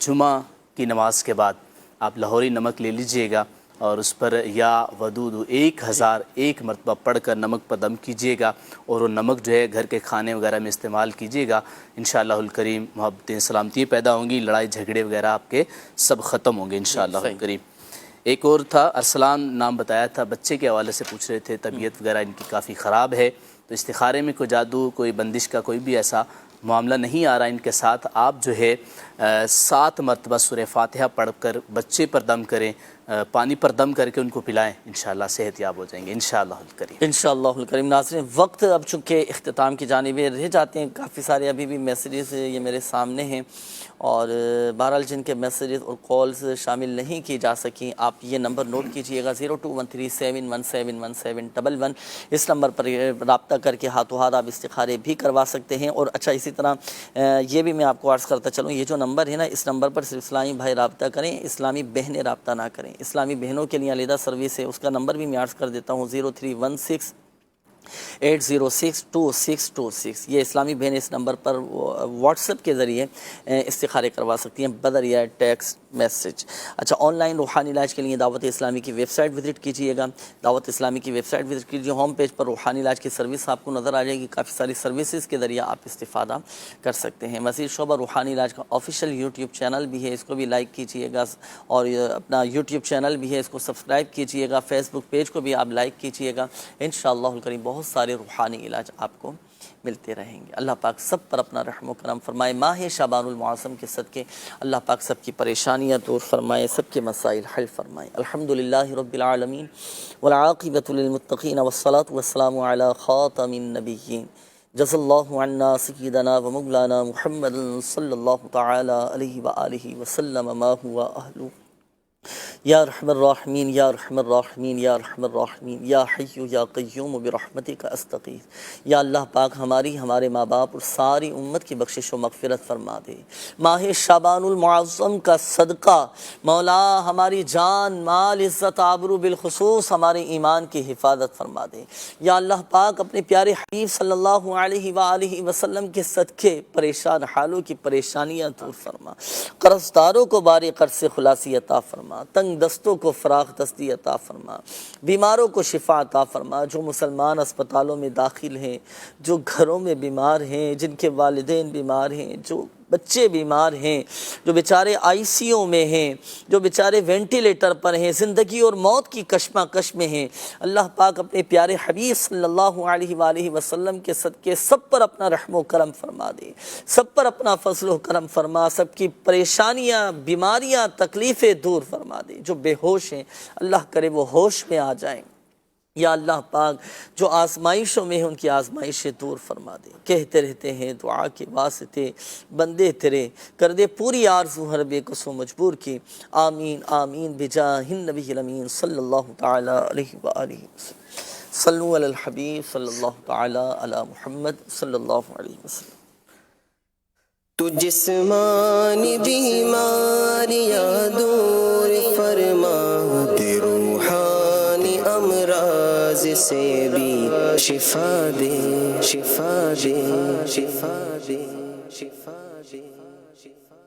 جمعہ کی نماز کے بعد آپ لاہوری نمک لے لیجئے گا، اور اس پر یا ودود 1001 مرتبہ پڑھ کر نمک پر دم کیجیے گا، اور وہ نمک جو ہے گھر کے کھانے وغیرہ میں استعمال کیجیے گا، انشاءاللہ الکریم محبتیں سلامتی پیدا ہوں گی، لڑائی جھگڑے وغیرہ آپ کے سب ختم ہوں گے انشاءاللہ الکریم۔ ایک اور تھا، ارسلان نام بتایا تھا، بچے کے حوالے سے پوچھ رہے تھے، طبیعت وغیرہ ان کی کافی خراب ہے، تو استخارے میں کوئی جادو، کوئی بندش کا کوئی بھی ایسا معاملہ نہیں آ رہا ان کے ساتھ۔ آپ جو ہے 7 مرتبہ سورہ فاتحہ پڑھ کر بچے پر دم کریں، پانی پر دم کر کے ان کو پلائیں، انشاءاللہ صحت یاب ہو جائیں گے انشاءاللہ الکریم۔ انشاءاللہ الکریم۔ ناظرین، وقت اب چونکہ اختتام کی جانب رہ جاتے ہیں، کافی سارے ابھی بھی میسیجز یہ میرے سامنے ہیں، اور بہرحال جن کے میسیجز اور کالز شامل نہیں کی جا سکیں، آپ یہ نمبر نوٹ کیجئے گا 0213717111 اس نمبر پر رابطہ کر کے ہاتھوں ہاتھ آپ استخارے بھی کروا سکتے ہیں۔ اور اچھا، اسی طرح یہ بھی میں آپ کو عرض کرتا چلوں، یہ جو نمبر ہے نا، اس نمبر پر صرف اسلامی بھائی رابطہ کریں، اسلامی بہنیں رابطہ نہ کریں۔ اسلامی بہنوں کے لیے علیحدہ سروس ہے، اس کا نمبر بھی میں عرض کر دیتا ہوں 0316-806-2626۔ یہ اسلامی بہن اس نمبر پر واٹس ایپ کے ذریعے استخارے کروا سکتی ہیں، بدر یا ٹیکسٹ میسج۔ اچھا، آن لائن روحانی علاج کے لیے دعوت اسلامی کی ویب سائٹ وزٹ کیجیے گا، دعوت اسلامی کی ویب سائٹ وزٹ کیجیے، ہوم پیج پر روحانی علاج کی سروس آپ کو نظر آ جائے گی، کافی ساری سروسز کے ذریعے آپ استفادہ کر سکتے ہیں۔ مزید شعبہ روحانی علاج کا آفیشیل یوٹیوب چینل بھی ہے، اس کو بھی لائک کیجیے گا، اور اپنا یوٹیوب چینل بھی ہے، اس کو سبسکرائب کیجیے گا، فیس بک پیج کو بھی آپ لائک کیجیے گا، انشاءاللہ الکریم بہت سارے روحانی علاج آپ کو ملتے رہیں گے۔ اللہ پاک سب پر اپنا رحم و کرم فرمائے، ماہ شعبان المعظم کے صدقے اللہ پاک سب کی پریشانیاں دور فرمائے، سب کے مسائل حل فرمائے۔ الحمدللہ رب العالمین والعاقبۃ للمتقین والصلاة والسلام علی خاتم النبیین، جزا اللہ عنا سیدنا و مولانا محمد صلی اللہ تعالی علیہ وآلہ وسلم ما هو اہلہ۔ یا رحم الراحمین یا رحم الراحمین یا رحم الراحمین یا حی یا قیوم برحمتک استغیث۔ یا اللہ پاک ہمارے ماں باپ اور ساری امت کی بخشش و مغفرت فرما دے۔ ماہ شعبان المعظم کا صدقہ مولا ہماری جان مال عزت آبرو بالخصوص ہمارے ایمان کی حفاظت فرما دے۔ یا اللہ پاک اپنے پیارے حبیب صلی اللہ علیہ وآلہ وسلم کے صدقے پریشان حالوں کی پریشانیاں دور فرما، قرض داروں کو بار قرض سے خلاصی عطا فرما، تنگ دستوں کو فراخ دستی عطا فرما، بیماروں کو شفا عطا فرما، جو مسلمان اسپتالوں میں داخل ہیں، جو گھروں میں بیمار ہیں، جن کے والدین بیمار ہیں، جو بچے بیمار ہیں، جو بیچارے ICU میں ہیں، جو بیچارے وینٹیلیٹر پر ہیں، زندگی اور موت کی کشمکش میں ہیں، اللہ پاک اپنے پیارے حبیب صلی اللہ علیہ وآلہ وسلم کے صدقے سب پر اپنا رحم و کرم فرما دے، سب پر اپنا فضل و کرم فرما، سب کی پریشانیاں، بیماریاں، تکلیفیں دور فرما دے۔ جو بے ہوش ہیں اللہ کرے وہ ہوش میں آ جائیں، یا اللہ پاک جو آزمائشوں میں ہیں ان کی آزمائشیں دور فرما دے۔ کہتے رہتے ہیں دعا کے واسطے بندے تیرے، کر دے پوری آرزو ہر بے کس و مجبور کی، آمین آمین بجاہ النبی الامین صلی اللہ تعالی علیہ وآلہ وسلم۔ صلو علی الحبیب صلی اللہ تعالی علی محمد صلی اللہ علیہ وسلم۔ تو جسمانی بیماریاں دور فرما دے، روحانی امراض سے بھی شفا دے، شفا دے، شفا دے، شفا دے۔